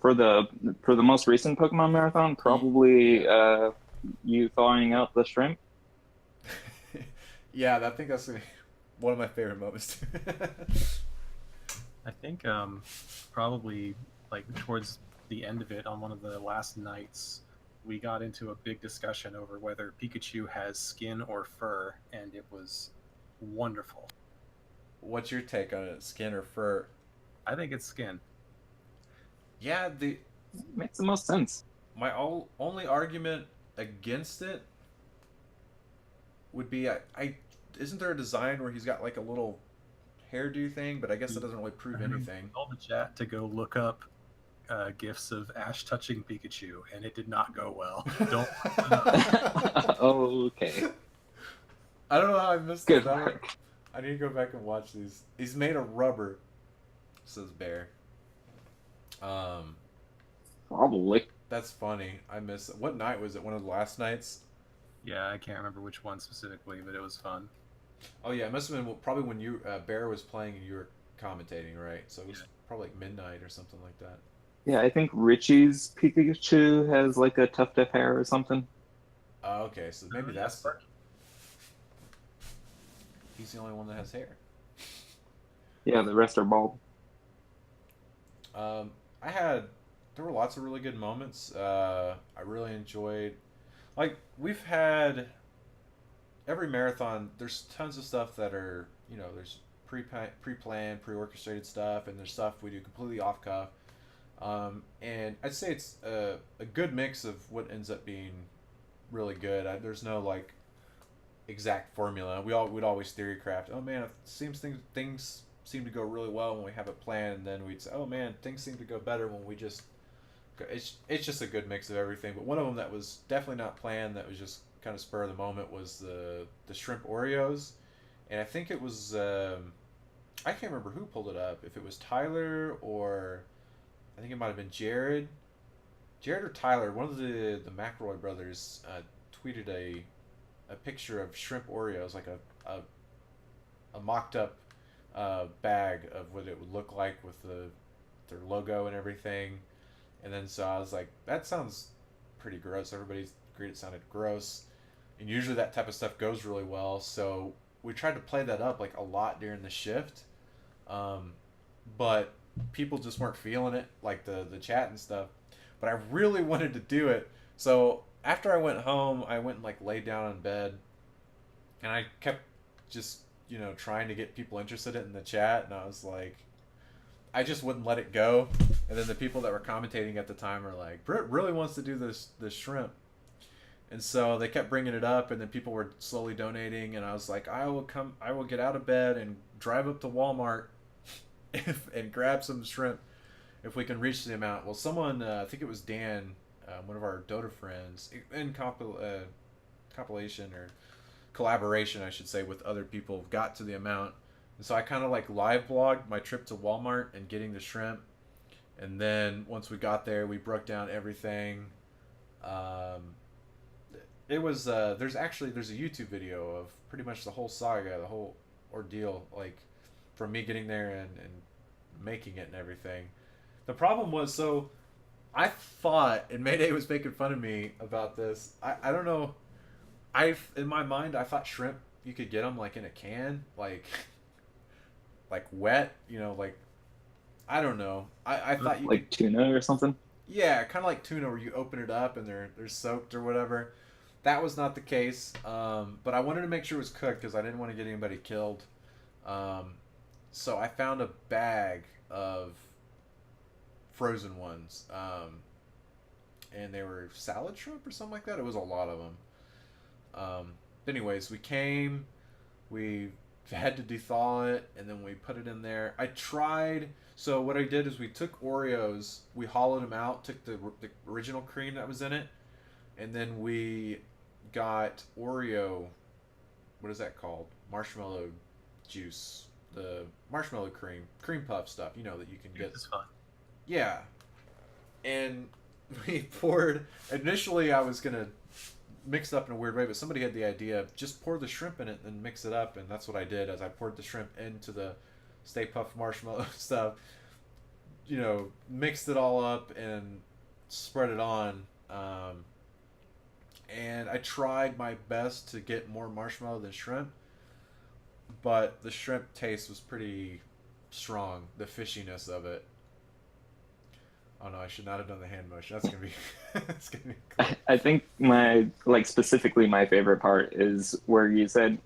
S3: For the most recent Pokemon marathon, probably you thawing out the shrimp.
S1: Yeah, I think that's one of my favorite moments too.
S2: I think probably like towards the end of it, on one of the last nights, we got into a big discussion over whether Pikachu has skin or fur, and it was wonderful.
S1: What's your take on it, skin or fur?
S2: I think it's skin.
S1: Yeah,
S3: Makes the most sense.
S1: my only argument against it would be I isn't there a design where he's got like a little hairdo thing, but I guess that doesn't really prove anything.
S2: Told the chat to go look up gifs of Ash touching Pikachu, and it did not go well. Don't.
S3: Okay.
S1: I don't know how I missed
S3: Good
S1: that.
S3: work.
S1: I need to go back and watch these. He's made of rubber, says Bear.
S3: Probably.
S1: That's funny. I miss it. What night was it? One of the last nights?
S2: Yeah, I can't remember which one specifically, but it was fun.
S1: Oh yeah, it must have been probably when you Bear was playing and you were commentating, right? So it was probably like midnight or something like that.
S3: Yeah, I think Richie's Pikachu has like a tuft of hair or something.
S1: Oh, okay, so maybe that's he's the only one that has hair.
S3: Yeah, the rest are bald.
S1: There were lots of really good moments. I really enjoyed, like, we've had every marathon. There's tons of stuff that are, there's pre-planned, pre-orchestrated stuff, and there's stuff we do completely off cuff. And I'd say it's a good mix of what ends up being really good. There's no like exact formula. We'd always theory craft. Oh man, it seems things seem to go really well when we have it planned, and then we'd say, oh man, things seem to go better when we just. It's just a good mix of everything. But one of them that was definitely not planned, that was just kind of spur of the moment, was the shrimp Oreos, and I think it was I can't remember who pulled it up. If it was Tyler or I think it might have been Jared or Tyler. One of the McElroy brothers tweeted a picture of shrimp Oreos, like a mocked up bag of what it would look like with their logo and everything. And then so I was like, that sounds pretty gross. Everybody's agreed it sounded gross. And usually that type of stuff goes really well. So we tried to play that up like a lot during the shift. But people just weren't feeling it, like the chat and stuff. But I really wanted to do it. So after I went home, I went and like laid down in bed. And I kept just, trying to get people interested in the chat. And I was like, I just wouldn't let it go. And then the people that were commentating at the time were like, Britt really wants to do this shrimp. And so they kept bringing it up, and then people were slowly donating, and I was like, I will get out of bed and drive up to Walmart and grab some shrimp if we can reach the amount. Well, someone, I think it was Dan, one of our Dota friends, in compilation or collaboration, I should say, with other people, got to the amount. And so I kind of like live blogged my trip to Walmart and getting the shrimp. And then once we got there, we broke down everything. It was there's a YouTube video of pretty much the whole saga, the whole ordeal, like from me getting there and making it and everything. The problem was, so I thought, and Mayday was making fun of me about this. I don't know. In my mind, I thought shrimp, you could get them like in a can, like wet, like I don't know. I thought you
S3: like tuna or something.
S1: Yeah, kind of like tuna, where you open it up and they're soaked or whatever. That was not the case, but I wanted to make sure it was cooked because I didn't want to get anybody killed. So I found a bag of frozen ones, and they were salad shrimp or something like that. It was a lot of them. But anyways, we had to dethaw it, and then we put it in there. I tried. So what I did is we took Oreos, we hollowed them out, took the original cream that was in it, and then we got Oreo, what is that called? Marshmallow juice, the marshmallow cream puff stuff, that you can get.
S2: It's fun.
S1: Yeah. And we poured, initially I was going to mix it up in a weird way, but somebody had the idea of just pour the shrimp in it and mix it up, and that's what I did. As I poured the shrimp into the Stay Puft marshmallow stuff, mixed it all up and spread it on. And I tried my best to get more marshmallow than shrimp, but the shrimp taste was pretty strong, the fishiness of it. Oh no, I should not have done the hand motion. That's gonna be that's gonna be cool.
S3: I think specifically my favorite part is where you said,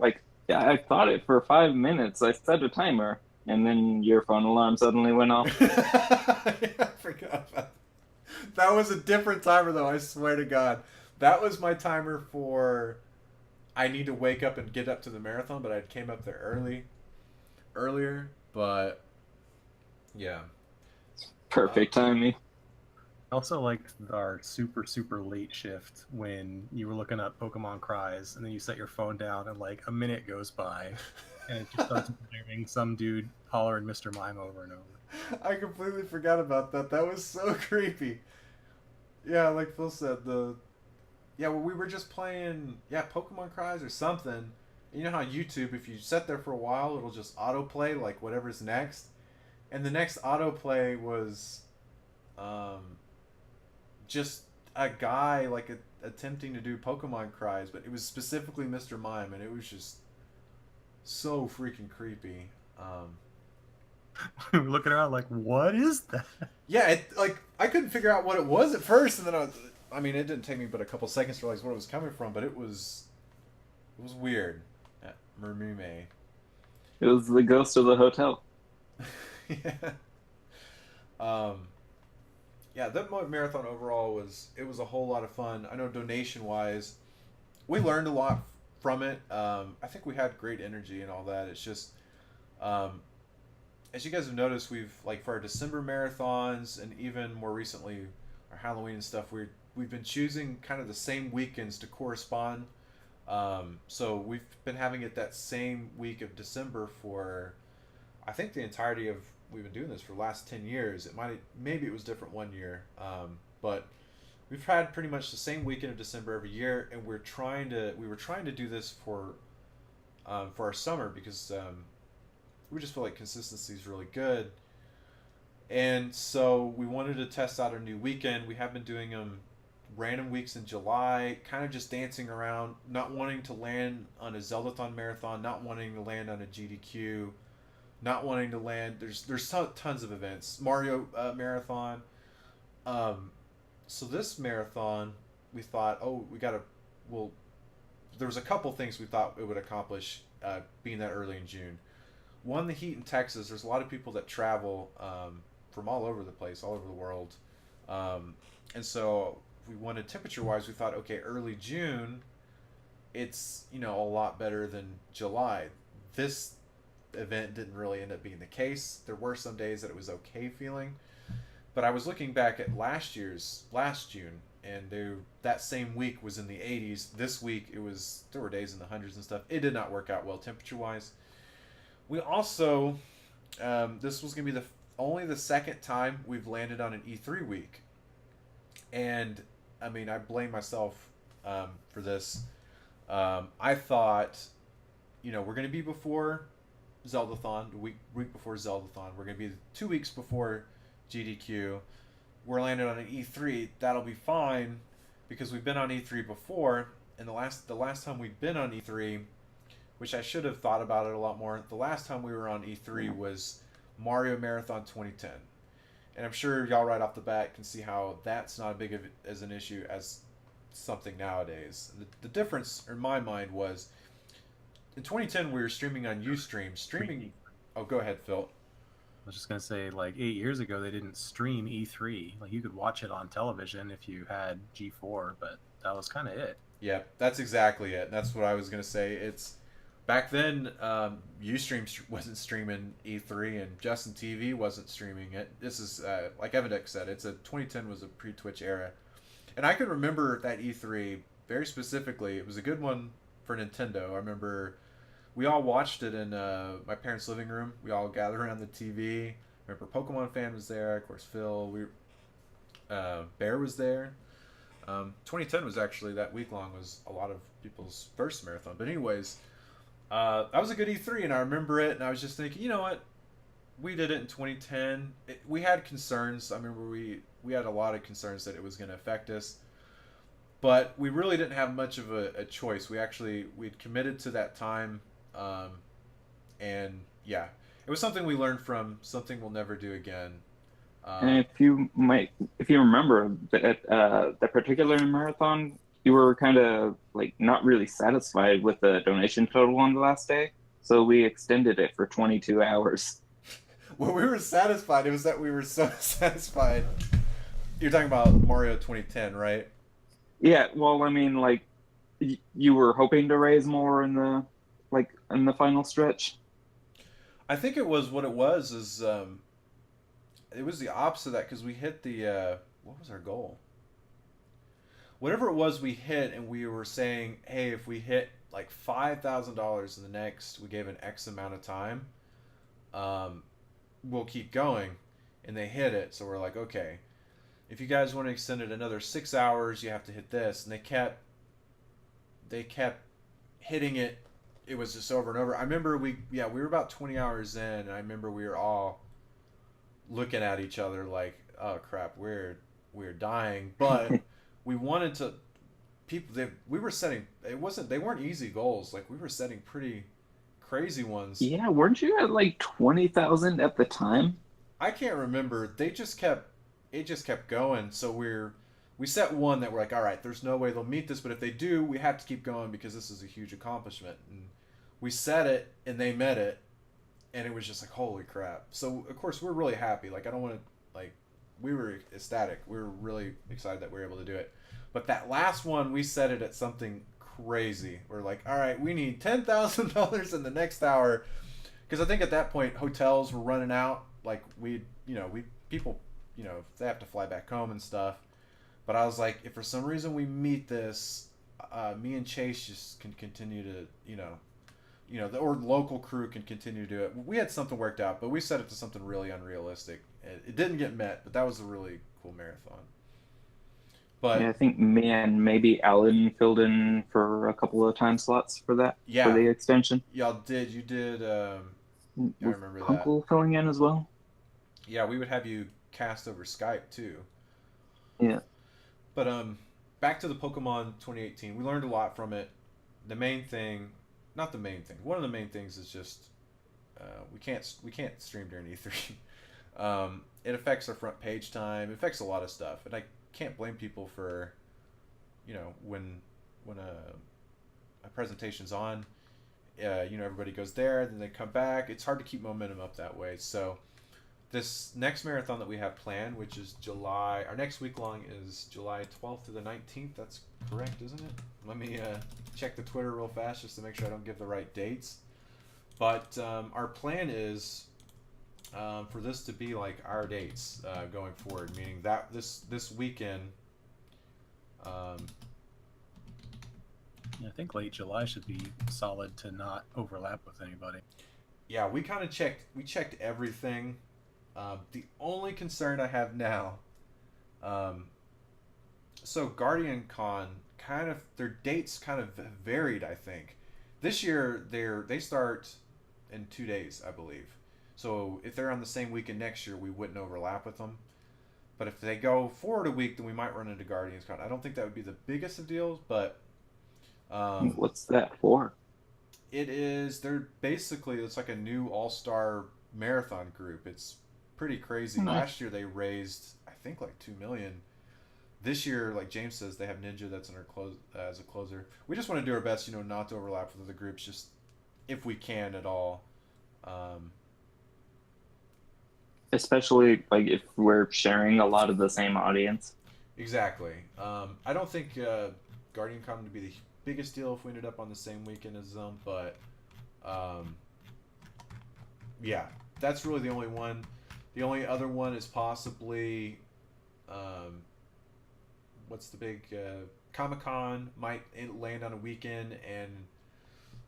S3: yeah, I thought it for 5 minutes. I set a timer, and then your phone alarm suddenly went off.
S1: Yeah, I forgot about that. That was a different timer, though, I swear to God. That was my timer for I need to wake up and get up to the marathon, but I came up there earlier, but yeah.
S3: Perfect timing.
S2: I also liked our super, super late shift when you were looking up Pokemon Cries, and then you set your phone down, and like a minute goes by, and it just starts blaring some dude hollering Mr. Mime over and over.
S1: I completely forgot about that. That was so creepy. Yeah, like Phil said, we were just playing, Pokemon Cries or something. You know how YouTube, if you sit there for a while, it'll just autoplay like whatever's next. And the next autoplay was just a guy attempting to do Pokemon Cries, but it was specifically Mr. Mime, and it was just so freaking creepy.
S2: We were looking around like, what is that?
S1: Yeah, I couldn't figure out what it was at first, and then it didn't take me but a couple seconds to realize where it was coming from, but it was weird. Mermume.
S3: It was the ghost of the hotel.
S1: Yeah. yeah, that marathon overall was a whole lot of fun. I know donation wise, we learned a lot from it. I think we had great energy and all that. It's just um, as you guys have noticed, we've like for our December marathons and even more recently our Halloween and stuff. We've been choosing kind of the same weekends to correspond. So we've been having it that same week of December for I think the entirety of we've been doing this for the last 10 years. Maybe it was different one year, but we've had pretty much the same weekend of December every year, and we were trying to do this for our summer because we just feel like consistency is really good. And so we wanted to test out a new weekend. We have been doing them random weeks in July, kind of just dancing around, not wanting to land on a Zeldathon marathon, not wanting to land on a GDQ, not wanting to land. There's tons of events. Mario marathon. Um, so this marathon, we thought, oh, we gotta. Well, there was a couple things we thought it would accomplish being that early in June. One, the heat in Texas. There's a lot of people that travel from all over the place, all over the world, and so we wanted temperature wise. We thought, okay, early June, it's a lot better than July. This event didn't really end up being the case. There were some days that it was okay feeling, but I was looking back at last June, and that same week was in the 80s. This week there were days in the hundreds and stuff. It did not work out well temperature wise. We also this was gonna be only the second time we've landed on an E3 week, and I mean I blame myself for this. I thought, we're gonna be before Zeldathon, the week before Zeldathon. We're gonna be 2 weeks before GDQ. We're landed on an E3. That'll be fine because we've been on E3 before, and the last time we've been on E3, which I should have thought about it a lot more. The last time we were on E3 was Mario Marathon 2010, and I'm sure y'all right off the bat can see how that's not as big of as an issue as something nowadays. The difference in my mind was in 2010 we were streaming on Ustream. Streaming. Oh, go ahead, Phil.
S2: I was just gonna say, like 8 years ago, they didn't stream E3. Like you could watch it on television if you had G4, but that was kind of it.
S1: Yeah, that's exactly it. That's what I was gonna say. It's back then. Ustream wasn't streaming E3, and Justin TV wasn't streaming it. This is like Evidek said. 2010 was a pre-Twitch era, and I can remember that E3 very specifically. It was a good one for Nintendo. I remember we all watched it in my parents' living room. We all gathered around the TV. I remember Pokemon fan was there. Of course, Phil. Bear was there. 2010 was actually that week long was a lot of people's first marathon. But anyways, that was a good E3, and I remember it. And I was just thinking, you know what? We did it in 2010. We had concerns. I remember we had a lot of concerns that it was going to affect us, but we really didn't have much of a choice. We'd committed to that time, and yeah, it was something we learned from, something we'll never do again.
S3: And if you remember that particular marathon, you were kind of like not really satisfied with the donation total on the last day, so we extended it for 22 hours.
S1: Well, we were satisfied. It was that we were so satisfied. You're talking about Mario 2010, right?
S3: Yeah, well, I mean, like you were hoping to raise more in the final stretch.
S1: I think it was what it was is it was the opposite of that because we hit the what was our goal? Whatever it was we hit, and we were saying, hey, if we hit like $5,000 in the next, we gave an X amount of time, we'll keep going, and they hit it. So we're like, okay, if you guys want to extend it another 6 hours, you have to hit this, and they kept hitting it. It was just over and over. I remember we were about 20 hours in, and I remember we were all looking at each other like, oh crap, we're dying, but we wanted to we were setting, they weren't easy goals. Like we were setting pretty crazy ones.
S3: Yeah, weren't you at like 20,000 at the time?
S1: I can't remember. It just kept going. So we set one that we're like, all right, there's no way they'll meet this, but if they do, we have to keep going because this is a huge accomplishment. And we set it, and they met it, and it was just like, holy crap. So of course we're really happy. Like I don't want to like we were ecstatic. We were really excited that we were able to do it. But that last one, we set it at something crazy. We're like, all right, we need $10,000 in the next hour, because I think at that point hotels were running out. Like people, they have to fly back home and stuff. But I was like, if for some reason we meet this, me and Chase just can continue to, or local crew can continue to do it. We had something worked out, but we set it to something really unrealistic. It didn't get met, but that was a really cool marathon. But
S3: yeah, I think me and maybe Alan filled in for a couple of time slots for that, for the extension.
S1: Y'all did. You did. I remember
S3: Kunkel filling in as well.
S1: Yeah, we would have you cast over Skype too.
S3: Yeah.
S1: But back to the Pokemon 2018. We learned a lot from it. The main thing, not the main thing. One of the main things is just we can't stream during E3. It affects our front page time. It affects a lot of stuff, and I can't blame people for, when a presentation's on, everybody goes there, then they come back. It's hard to keep momentum up that way. So this next marathon that we have planned, which is July, our next week long is July 12th to the 19th. That's correct, isn't it? Let me check the Twitter real fast just to make sure I don't give the right dates. But our plan is for this to be like our dates going forward, meaning that this weekend.
S2: I think late July should be solid to not overlap with anybody.
S1: Yeah, we kind of checked everything. The only concern I have now, so Guardian Con their dates kind of varied. I think this year they start in 2 days, I believe. So if they're on the same weekend next year, we wouldn't overlap with them. But if they go forward a week, then we might run into Guardians Con. I don't think that would be the biggest of deals, but
S3: what's that for?
S1: It's like a new all-star marathon group. It's pretty crazy.
S3: Nice.
S1: Last year they raised, I think, like $2 million. This year, like James says, they have Ninja that's in our as a closer. We just want to do our best, not to overlap with other groups, just if we can at all.
S3: Especially like if we're sharing a lot of the same audience.
S1: Exactly. I don't think Guardian Con would be the biggest deal if we ended up on the same weekend as them, but yeah, that's really the only one. The only other one is possibly what's the big Comic-Con might land on a weekend, and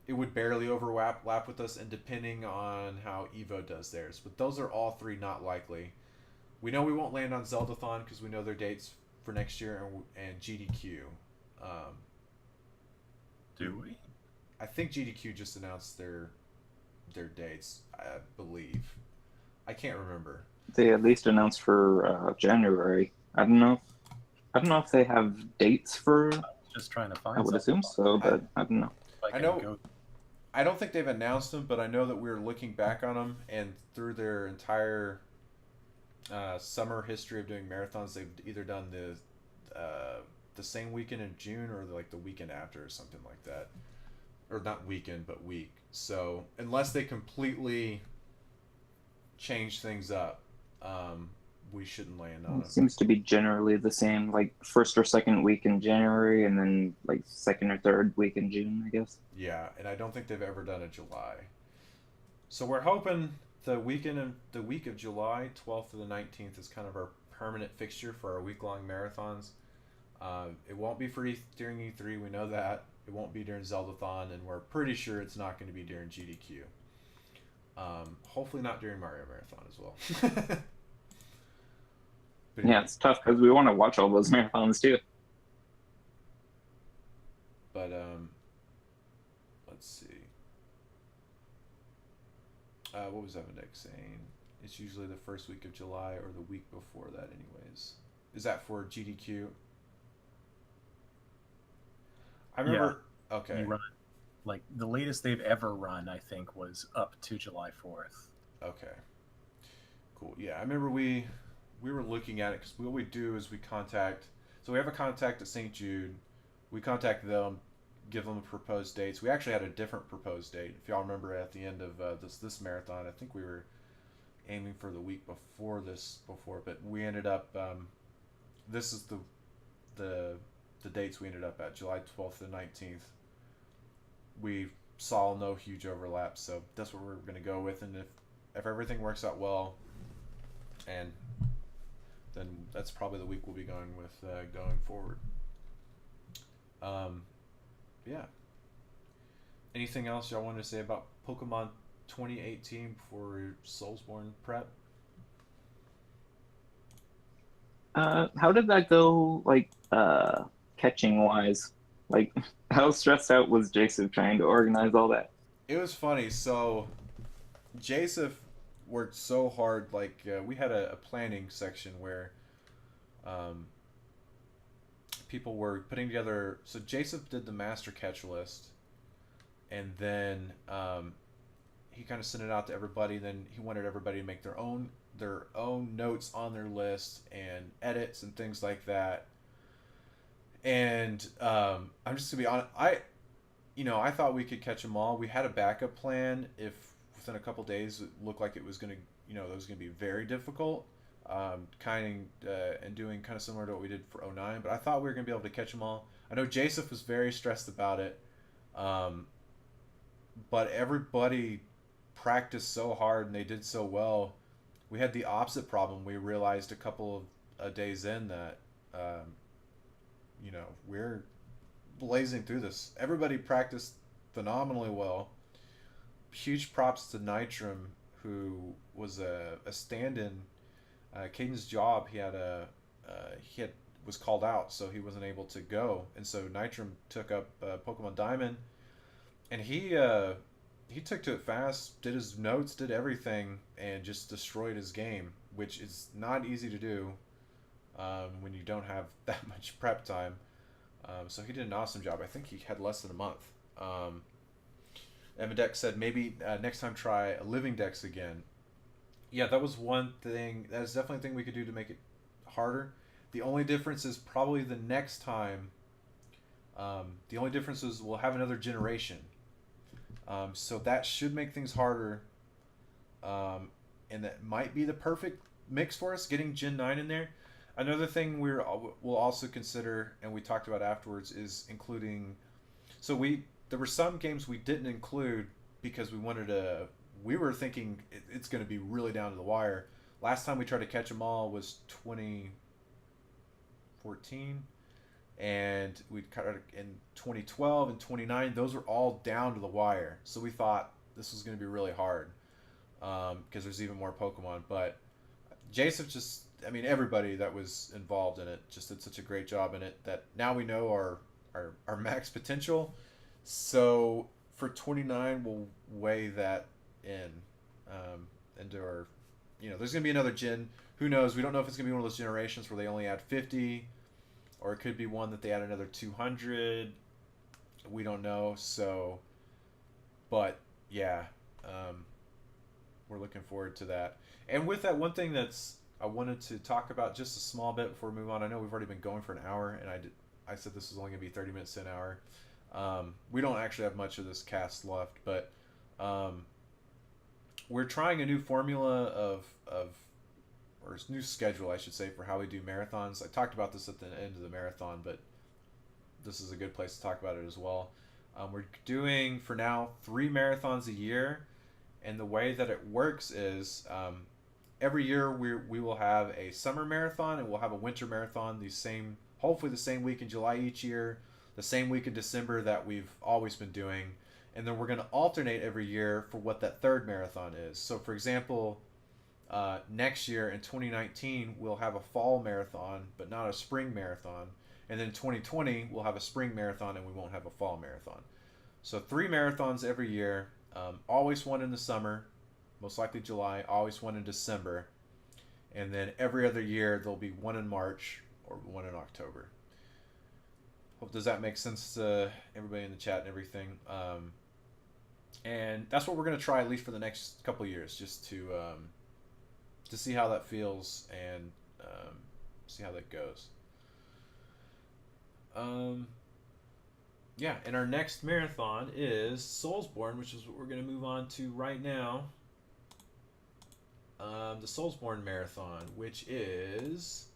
S1: it would barely overlap with us, and depending on how Evo does theirs. But those are all three not likely. We know we won't land on Zeldathon because we know their dates for next year, and GDQ.
S2: Do we?
S1: I think GDQ just announced their dates, I believe. I can't remember.
S3: They at least announced for January. I don't know if they have dates for.
S2: Just trying to find.
S3: I would assume so, but I don't know.
S2: Like
S1: I know. I don't think they've announced them, but I know that we were looking back on them, and through their entire summer history of doing marathons, they've either done the same weekend in June or like the weekend after or something like that, or not weekend but week. So unless they completely change things up, we shouldn't land on
S3: It
S1: them.
S3: seems to be generally the same, like first or second week in January, and then like second or third week in June, I guess.
S1: Yeah, and I don't think they've ever done a July. So we're hoping the week of July 12th to the 19th is kind of our permanent fixture for our week-long marathons. It won't be for during E3, we know that. It won't be during Zeldathon, and we're pretty sure it's not going to be during GDQ. Hopefully not during Mario Marathon as well.
S3: Yeah, it's tough because we want to watch all those marathons too.
S1: But let's see. What was Evan saying? It's usually the first week of July or the week before that, anyways. Is that for GDQ? I remember. Yeah. Okay.
S2: You run, like the latest they've ever run, I think, was up to July 4th.
S1: Okay. Cool. Yeah, I remember we were looking at it because what we do is we contact. So we have a contact at St. Jude. We contact them, give them proposed dates. We actually had a different proposed date. If y'all remember, at the end of this marathon, I think we were aiming for the week before, but we ended up. This is the the dates we ended up at, July 12th and 19th. We saw no huge overlap, so that's what we're going to go with. And if everything works out well, and then that's probably the week we'll be going with going forward. Yeah. Anything else y'all wanted to say about Pokemon 2018 before Soulsborne prep?
S3: How did that go, like, catching wise? Like, how stressed out was Jason trying to organize all that?
S1: It was funny. So, Joseph worked so hard. Like, we had a planning section where um, people were putting together. So, Joseph did the master catch list, and then he kind of sent it out to everybody. Then he wanted everybody to make their own notes on their list and edits and things like that. And I'm just gonna be honest. I thought we could catch them all. We had a backup plan if within a couple days it looked like it was gonna, that was gonna be very difficult. And doing kind of similar to what we did for '09. But I thought we were gonna be able to catch them all. I know Joseph was very stressed about it. But everybody practiced so hard and they did so well. We had the opposite problem. We realized a couple of days in that, we're blazing through this. Everybody practiced phenomenally well. Huge props to Nitram, who was a stand-in. Caden's job, he was called out, so he wasn't able to go, and so Nitram took up Pokemon Diamond, and he took to it fast, did his notes, did everything, and just destroyed his game, which is not easy to do when you don't have that much prep time. So he did an awesome job. I think he had less than a month. Evadex said maybe next time try a living dex again. Yeah, that was one thing. That is definitely a thing we could do to make it harder. The only difference is probably the next time. The only difference is we'll have another generation. So that should make things harder. And that might be the perfect mix for us, getting Gen 9 in there. Another thing we'll also consider, and we talked about afterwards, is including. So there were some games we didn't include because we were thinking it's going to be really down to the wire. Last time we tried to catch them all was 2014, and we cut in 2012 and 29. Those were all down to the wire. So we thought this was going to be really hard because there's even more Pokemon. But Jason everybody that was involved in it just did such a great job in it that now we know our max potential. So for 29, we'll weigh that into our, there's going to be another gen. Who knows? We don't know if it's going to be one of those generations where they only add 50, or it could be one that they add another 200. We don't know. So, but yeah, we're looking forward to that. And with that, one thing I wanted to talk about just a small bit before we move on. I know we've already been going for an hour, and I said this was only going to be 30 minutes to an hour. We don't actually have much of this cast left, but we're trying a new formula or a new schedule, I should say, for how we do marathons. I talked about this at the end of the marathon, but this is a good place to talk about it as well. We're doing, for now, 3 marathons a year, and the way that it works is every year we will have a summer marathon and we'll have a winter marathon, hopefully the same week in July each year, the same week in December that we've always been doing. And then we're going to alternate every year for what that third marathon is. So, for example, next year in 2019, we'll have a fall marathon, but not a spring marathon. And then in 2020, we'll have a spring marathon and we won't have a fall marathon. So 3 marathons every year, always one in the summer, most likely July, always one in December. And then every other year, there'll be one in March or one in October. Does that make sense to everybody in the chat and everything? And that's what we're going to try at least for the next couple of years, just to see how that feels and see how that goes. Yeah, and our next marathon is Soulsborne, which is what we're going to move on to right now. the Soulsborne Marathon, which is...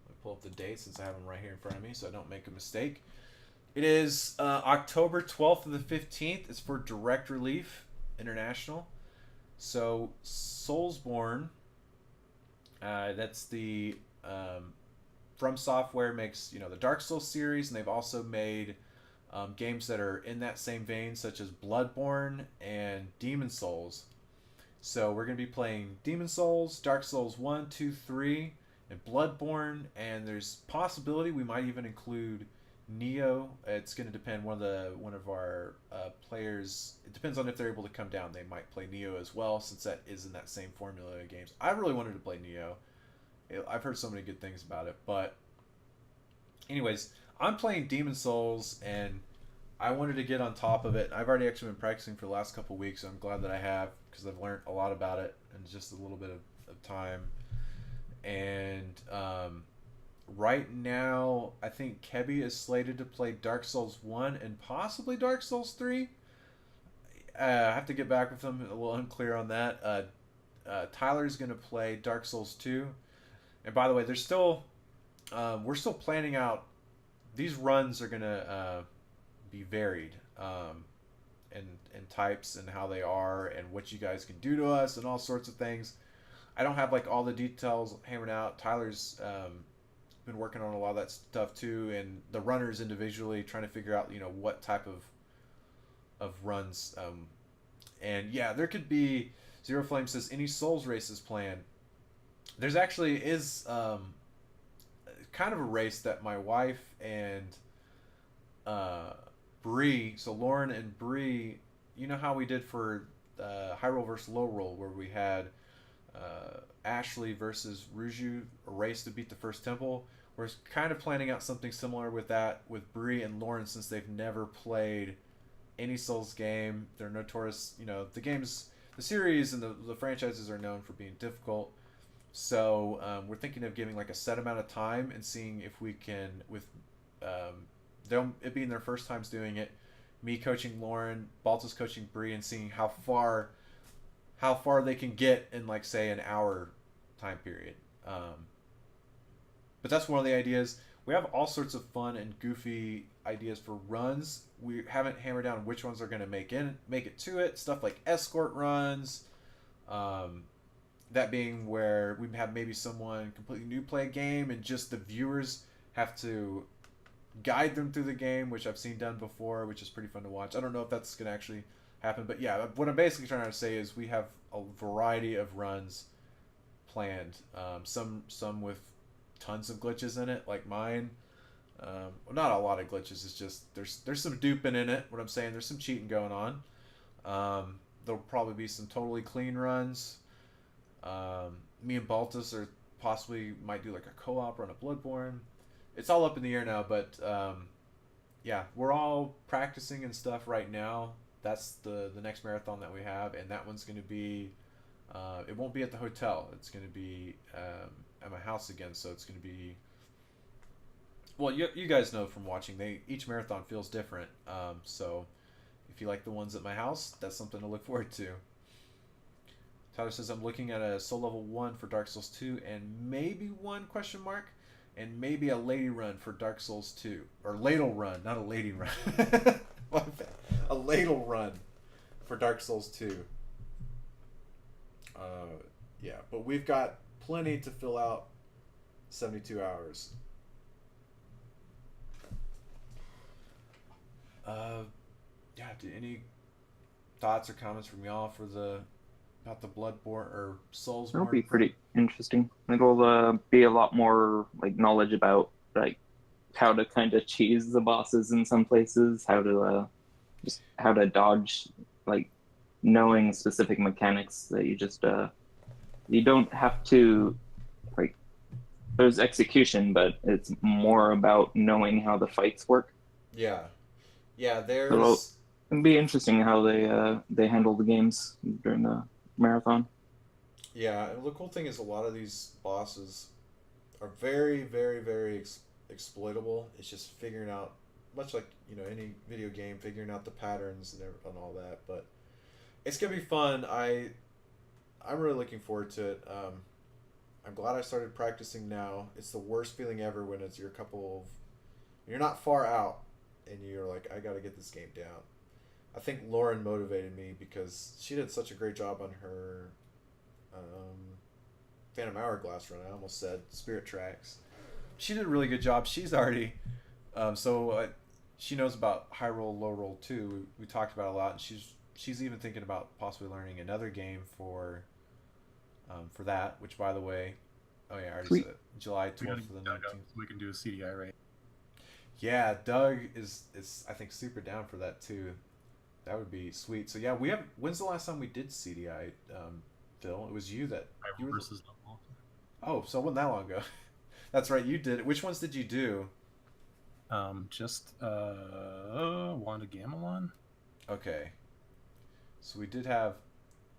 S1: Let me pull up the date since I have them right here in front of me so I don't make a mistake. It is October 12th to the 15th. It's for Direct Relief International. So Soulsborne, that's the From Software makes the Dark Souls series, and they've also made games that are in that same vein, such as Bloodborne and Demon Souls. So we're going to be playing Demon Souls, Dark Souls 1, 2, 3, and Bloodborne, and there's possibility we might even include Neo. It's going to depend. One of our players. It depends on if they're able to come down. They might play Neo as well, since that is in that same formula of games. I really wanted to play Neo. I've heard so many good things about it. But anyways, I'm playing Demon Souls, and I wanted to get on top of it. I've already actually been practicing for the last couple of weeks, so I'm glad that I have, because I've learned a lot about it in just a little bit of time. And right now, I think Kebby is slated to play Dark Souls 1 and possibly Dark Souls 3. I have to get back with him. A little unclear on that. Tyler's going to play Dark Souls 2. And by the way, there's still... we're still planning out... These runs are going to be varied in types and how they are and what you guys can do to us and all sorts of things. I don't have like all the details hammered out. Tyler's... been working on a lot of that stuff too, and the runners individually trying to figure out what type of runs, and yeah, there could be... Zero Flame says any Souls races planned. There's actually is kind of a race that my wife and Bree, so Lauren and Bree, you know how we did for High Roll versus Low Roll, where we had Ashley versus Ruju, a race to beat the first temple. We're kind of planning out something similar with that with Bree and Lauren, since they've never played any Souls game. They're notorious, the games, the series and the franchises are known for being difficult. So we're thinking of giving like a set amount of time and seeing if we can, with it being their first times doing it, me coaching Lauren, Baltus coaching Bree, and seeing how far they can get in, like, say, an hour time period. But that's one of the ideas. We have all sorts of fun and goofy ideas for runs. We haven't hammered down which ones are going to make it to it. Stuff like escort runs. That being where we have maybe someone completely new play a game and just the viewers have to guide them through the game, which I've seen done before, which is pretty fun to watch. I don't know if that's going to actually happen, but yeah, what I'm basically trying to say is we have a variety of runs planned. Some with tons of glitches in it, like mine. Well, not a lot of glitches. It's just there's some duping in it. What I'm saying, there's some cheating going on. There'll probably be some totally clean runs. Me and Baltus are possibly might do like a co-op run of Bloodborne. It's all up in the air now, but yeah, we're all practicing and stuff right now. That's the next marathon that we have, and that one's going to be, it won't be at the hotel. It's going to be at my house again, so it's going to be, well, you guys know from watching, each marathon feels different. So if you like the ones at my house, that's something to look forward to. Tyler says, I'm looking at a soul level 1 for Dark Souls 2 and maybe 1 ? And maybe a lady run for Dark Souls 2. Or ladle run, not a lady run. A ladle run for Dark Souls 2. Yeah, but we've got plenty to fill out 72 hours. Yeah, any thoughts or comments from y'all for about the Bloodborne or Soulsborne?
S3: It'll be pretty interesting. It'll be a lot more like knowledge about like how to kind of cheese the bosses in some places, how to dodge, like knowing specific mechanics that you don't have to, like, there's execution, but it's more about knowing how the fights work.
S1: Yeah, there's.
S3: So it'll be interesting how they handle the games during the marathon.
S1: Yeah, and the cool thing is a lot of these bosses are very, very, very exploitable. It's just figuring out, much like any video game, figuring out the patterns and all that. But it's gonna be fun. I'm really looking forward to it. I'm glad I started practicing now. It's the worst feeling ever when it's you're not far out, and you're like, I got to get this game down. I think Lauren motivated me because she did such a great job on her Phantom Hourglass run. I almost said Spirit Tracks. She did a really good job. She's already she knows about high roll, low roll too. We talked about it a lot, and she's even thinking about possibly learning another game for that. Which, by the way, oh yeah, I already
S3: Sweet.
S1: said it. July 12th to the 19th.
S2: So we can do a CDI raid.
S1: Yeah, Doug is I think super down for that too. That would be sweet. So yeah, when's the last time we did CDI, Phil? It was you that you were
S2: Versus level.
S1: Oh, so it wasn't that long ago. That's right, you did it. Which ones did you do?
S2: Just Wanda Gamelon.
S1: Okay. So we did have.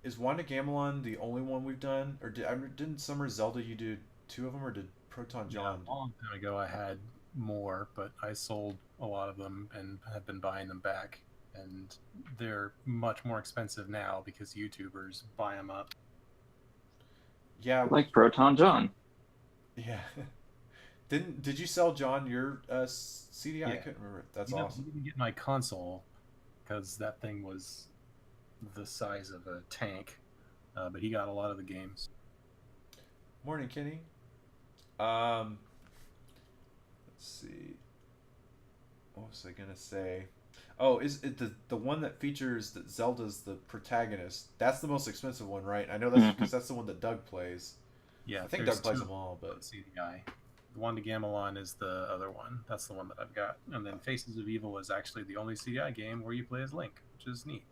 S1: Is Wanda Gamelon the only one we've done, or didn't Summer Zelda you do 2 of them, or did Proton John?
S2: Yeah, a long time ago I had more, but I sold a lot of them and have been buying them back, and they're much more expensive now because YouTubers buy them up.
S1: Yeah.
S3: Like Proton John.
S1: Yeah. Did you sell John your CDI?
S2: Yeah.
S1: I couldn't remember. That's
S2: He
S1: awesome.
S2: didn't get my console because that thing was the size of a tank, but he got a lot of the games.
S1: Morning, Kenny. Let's see. What was I gonna say? Oh, is it the one that features that Zelda's the protagonist? That's the most expensive one, right? I know that's because that's the one that Doug plays.
S2: Yeah,
S1: I think
S2: there's
S1: Doug plays
S2: two
S1: them all,
S2: on
S1: but
S2: CDI. The Wanda Gamelon is the other one. That's the one that I've got. And then Faces of Evil is actually the only CDI game where you play as Link, which is neat.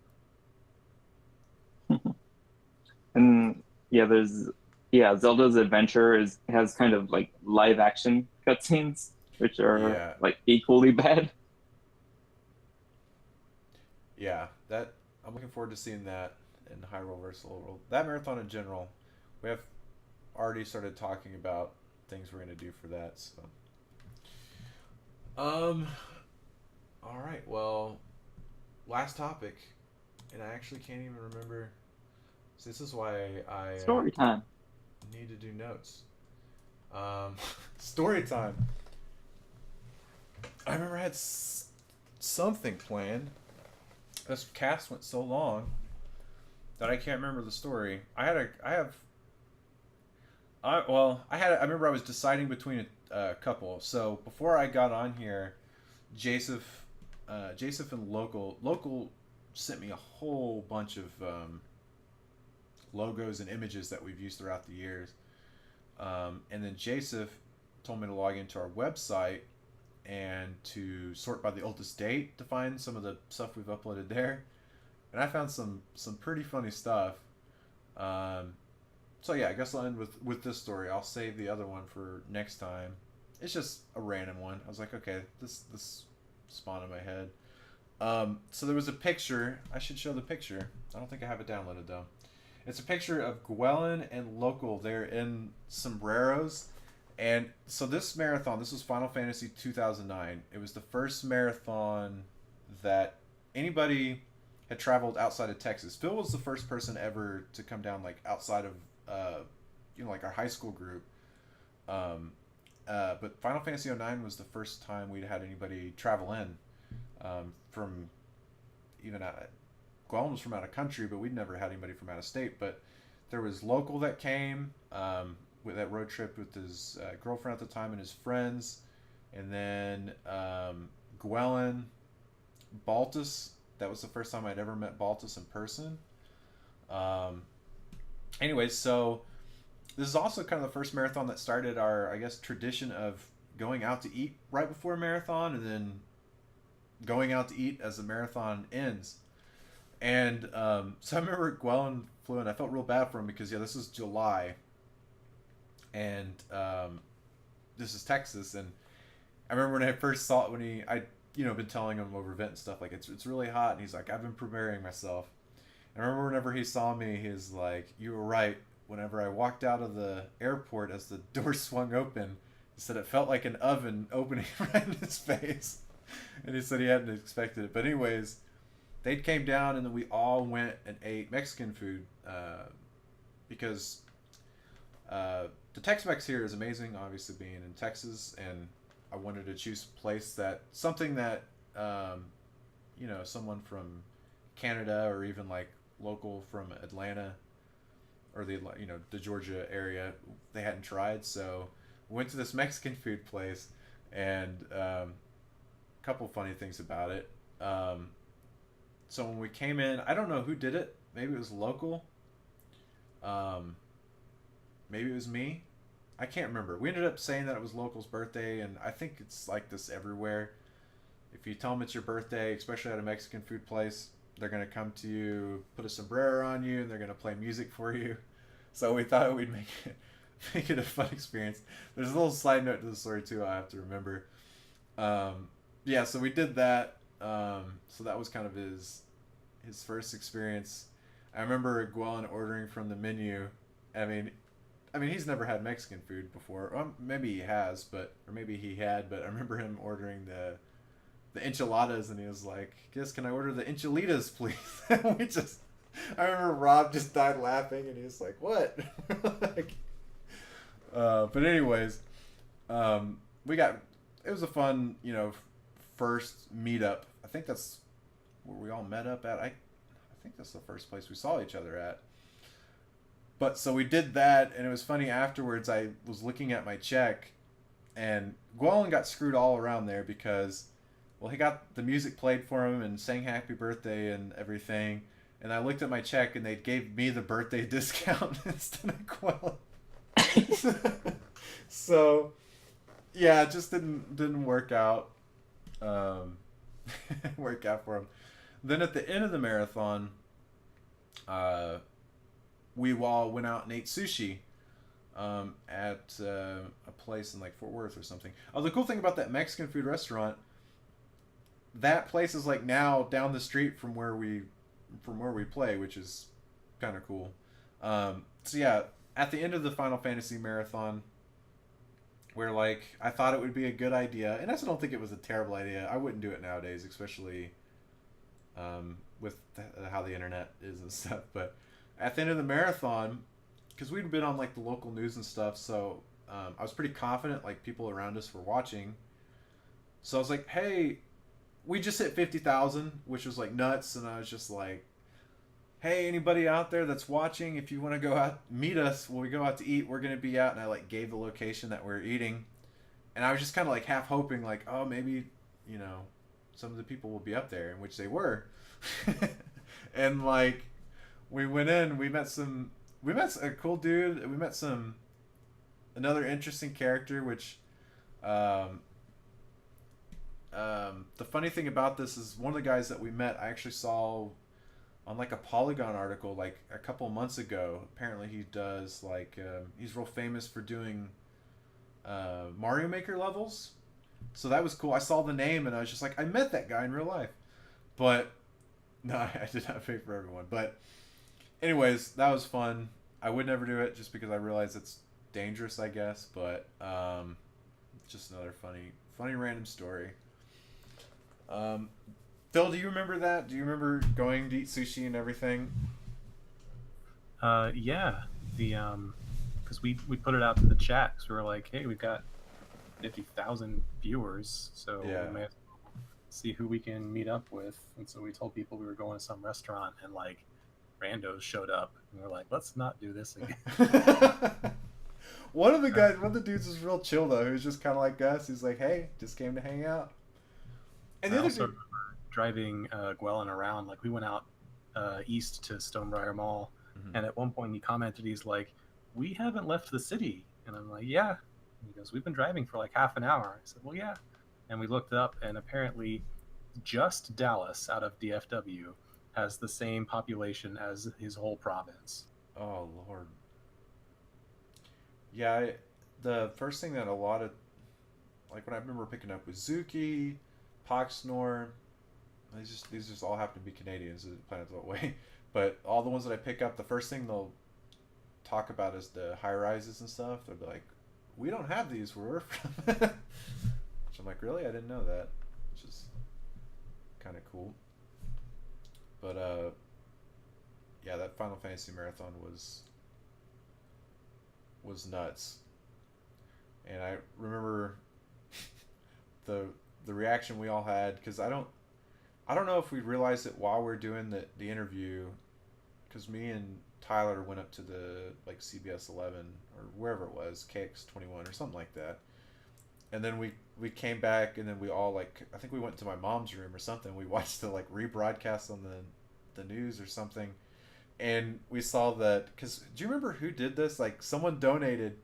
S3: And Zelda's Adventure has kind of like live action cutscenes, which are
S1: Yeah.
S3: like equally bad.
S1: yeah, that I'm looking forward to seeing that in Hyrule vs. Low World. That marathon in general, we have already started talking about things we're gonna do for that. So, all right. Well, last topic, and I actually can't even remember. So this is why I
S3: Story time.
S1: need to do notes. Story time. I remember I had something planned. This cast went so long that I can't remember the story. I remember I was deciding between a couple. So before I got on here, Joseph and local sent me a whole bunch of logos and images that we've used throughout the years. And then Joseph told me to log into our website and to sort by the oldest date to find some of the stuff we've uploaded there. And I found some pretty funny stuff. So yeah, I guess I'll end with this story. I'll save the other one for next time. It's just a random one. I was like, okay, this spawned in my head. So there was a picture. I should show the picture. I don't think I have it downloaded though. It's a picture of Gwellen and Local. They're in sombreros. And so this marathon, this was Final Fantasy 2009. It was the first marathon that anybody had traveled outside of Texas. Phil was the first person ever to come down like outside of like our high school group. But Final Fantasy 09 was the first time we'd had anybody travel in from even out. Gwellen was from out of country, but we'd never had anybody from out of state. But there was Local that came with that road trip with his girlfriend at the time and his friends, and then Gwellen, Baltus. That was the first time I'd ever met Baltus in person. Anyways, so this is also kind of the first marathon that started our, I guess, tradition of going out to eat right before a marathon and then going out to eat as the marathon ends. And so I remember Gwellen flew in. I felt real bad for him because, this is July. And this is Texas. And I remember when I first saw it, I'd been telling him over vent and stuff, like, it's really hot. And he's like, I've been preparing myself. And I remember whenever he saw me, he was like, you were right. Whenever I walked out of the airport, as the door swung open, he said it felt like an oven opening right in his face. And he said he hadn't expected it. But anyways, they came down and then we all went and ate Mexican food because the Tex-Mex here is amazing, obviously being in Texas, and I wanted to choose a place something that you know, someone from Canada or even like local from Atlanta or the Georgia area, they hadn't tried. So we went to this Mexican food place, and a couple funny things about it. So when we came in, I don't know who did it. Maybe it was local. Maybe it was me. I can't remember. We ended up saying that it was local's birthday, and I think it's like this everywhere. If you tell them it's your birthday, especially at a Mexican food place, they're going to come to you, put a sombrero on you, and they're going to play music for you. So we thought we'd make it a fun experience. There's a little side note to the story, too, I have to remember. Yeah, so we did that. So that was kind of his first experience. I remember Guan ordering from the menu. I mean, he's never had Mexican food before. Well, maybe he has, or maybe he had. But I remember him ordering the enchiladas, and he was like, "Yes, can I order the enchiladas, please?" I remember Rob just died laughing, and he was like, "What?" Like, but anyways, it was a fun, first meetup. I think that's where we all met up at. I think that's the first place we saw each other at. But so we did that, and it was funny afterwards. I was looking at my check, and Guellen got screwed all around there because, well, he got the music played for him and sang happy birthday and everything. And I looked at my check, and they gave me the birthday discount instead of Guellen. So, yeah, it just didn't work out. Work out for him. Then at the end of the marathon, we all went out and ate sushi at a place in like Fort Worth or something. Oh, the cool thing about that Mexican food restaurant, that place is like now down the street from where we play, which is kind of cool. So yeah, at the end of the Final Fantasy marathon, where like I thought it would be a good idea, and I still don't think it was a terrible idea. I wouldn't do it nowadays, especially with how the internet is and stuff. But at the end of the marathon, because we'd been on like the local news and stuff, so I was pretty confident like people around us were watching. So I was like, "Hey, we just hit 50,000," which was like nuts, and I was just like, "Hey, anybody out there that's watching, if you want to go out, meet us when we go out to eat, we're going to be out." And I like gave the location that we're eating, and I was just kind of like half hoping like, oh, maybe, some of the people will be up there, in which they were. And like we went in, we met a cool dude, we met another interesting character, which the funny thing about this is one of the guys that we met I actually saw on like a Polygon article like a couple months ago. Apparently he does like he's real famous for doing Mario Maker levels. So that was cool. I saw the name and I was just like, I met that guy in real life. But no, I did not pay for everyone. But anyways, that was fun. I would never do it just because I realize it's dangerous, I guess. But just another funny random story. Phil, do you remember that? Do you remember going to eat sushi and everything?
S2: Yeah, because we put it out to the chat because we were like, hey, we've got 50,000 viewers, so
S1: Yeah.
S2: we may see who we can meet up with. And so we told people we were going to some restaurant, and like randos showed up, and we were like, let's not do this again.
S1: One of the dudes was real chill though. He was just kind of like us. He's like, hey, just came to hang out. And the
S2: I
S1: other
S2: also
S1: dude,
S2: remember driving Gwellen around. Like we went out east to Stonebriar Mall, and at one point he commented, he's like, "We haven't left the city," and I'm like, "Yeah." And he goes, "We've been driving for like half an hour." I said, "Well, yeah," and we looked up, and apparently, just Dallas out of DFW has the same population as his whole province.
S1: oh Lord. Yeah, the first thing that a lot of, like when I remember picking up was Zuki, Poxnor. These just all happen to be Canadians. The planet's that way, but all the ones that I pick up, the first thing they'll talk about is the high rises and stuff. They'll be like, "We don't have these where we're from." Which I'm like, really? I didn't know that. Which is kind of cool. But yeah, that Final Fantasy marathon was was nuts. And I remember the reaction we all had, because I don't know if we realized it while we were doing the interview, because me and Tyler went up to the like CBS 11 or wherever it was, KX21 or something like that, and then we came back, and then we all, like, I think we went to my mom's room or something. We watched the like rebroadcast on the news or something, and we saw that, because do you remember who did this? Like, someone donated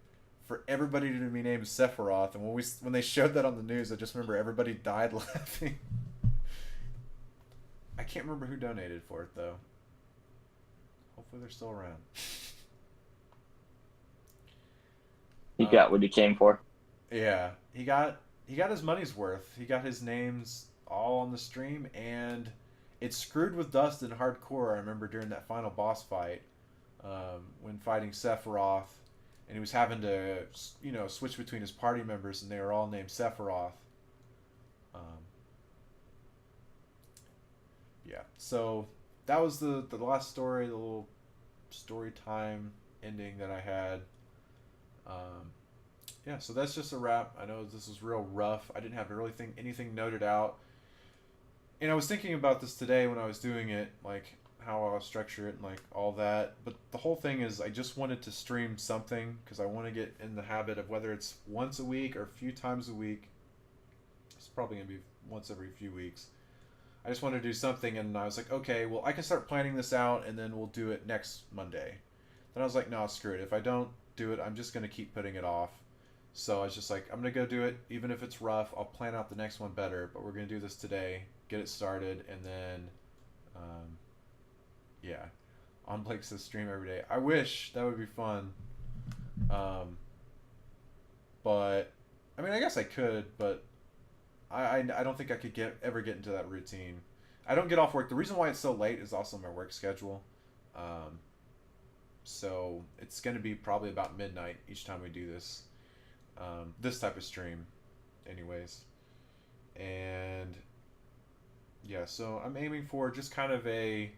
S1: for everybody to be named Sephiroth, and when they showed that on the news, I just remember everybody died laughing. I can't remember who donated for it though. Hopefully they're still around.
S3: He got what he came for.
S1: Yeah, he got his money's worth. He got his names all on the stream, and it screwed with Dust in hardcore. I remember during that final boss fight, when fighting Sephiroth, and he was having to, switch between his party members, and they were all named Sephiroth. Yeah, so that was the last story, the little story time ending that I had. Yeah, so that's just a wrap. I know this was real rough. I didn't have really anything noted out. And I was thinking about this today when I was doing it, like how I'll structure it and like all that. But the whole thing is, I just wanted to stream something because I want to get in the habit of, whether it's once a week or a few times a week. It's probably going to be once every few weeks. I just wanted to do something, and I was like, okay, well, I can start planning this out, and then we'll do it next Monday. Then I was like, no, screw it. If I don't do it, I'm just going to keep putting it off. So I was just like, I'm going to go do it. Even if it's rough, I'll plan out the next one better, but we're going to do this today, get it started, and then, yeah, on Blake's stream every day. I wish that would be fun. But, I mean, I guess I could, but I don't think I could ever get into that routine. I don't get off work. The reason why it's so late is also my work schedule. So it's going to be probably about midnight each time we do this. This type of stream, anyways. And yeah, so I'm aiming for just kind of a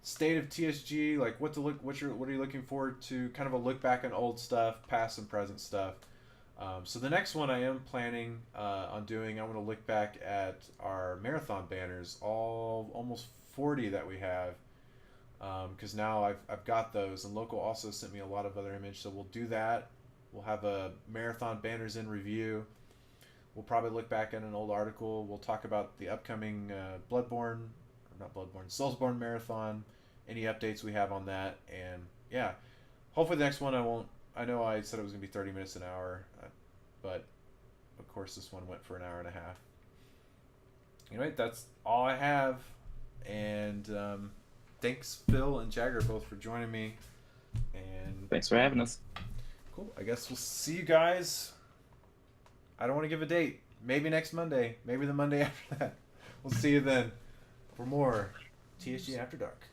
S1: state of TSG, like what are you looking forward to? Kind of a look back on old stuff, past and present stuff. So the next one I am planning on doing, I want to look back at our marathon banners, almost 40 that we have, because now I've got those, and Local also sent me a lot of other images, so we'll do that. We'll have a marathon banners in review. We'll probably look back at an old article. We'll talk about the upcoming Soulsborne marathon, any updates we have on that, and yeah, hopefully the next one I know I said it was going to be 30 minutes an hour, but of course this one went for an hour and a half. Anyway, that's all I have, and thanks Phil and Jagger both for joining me, and
S3: Thanks for having us.
S1: cool. I guess we'll see you guys. I don't want to give a date. Maybe next Monday. Maybe the Monday after that. We'll see you then for more TSG After Dark.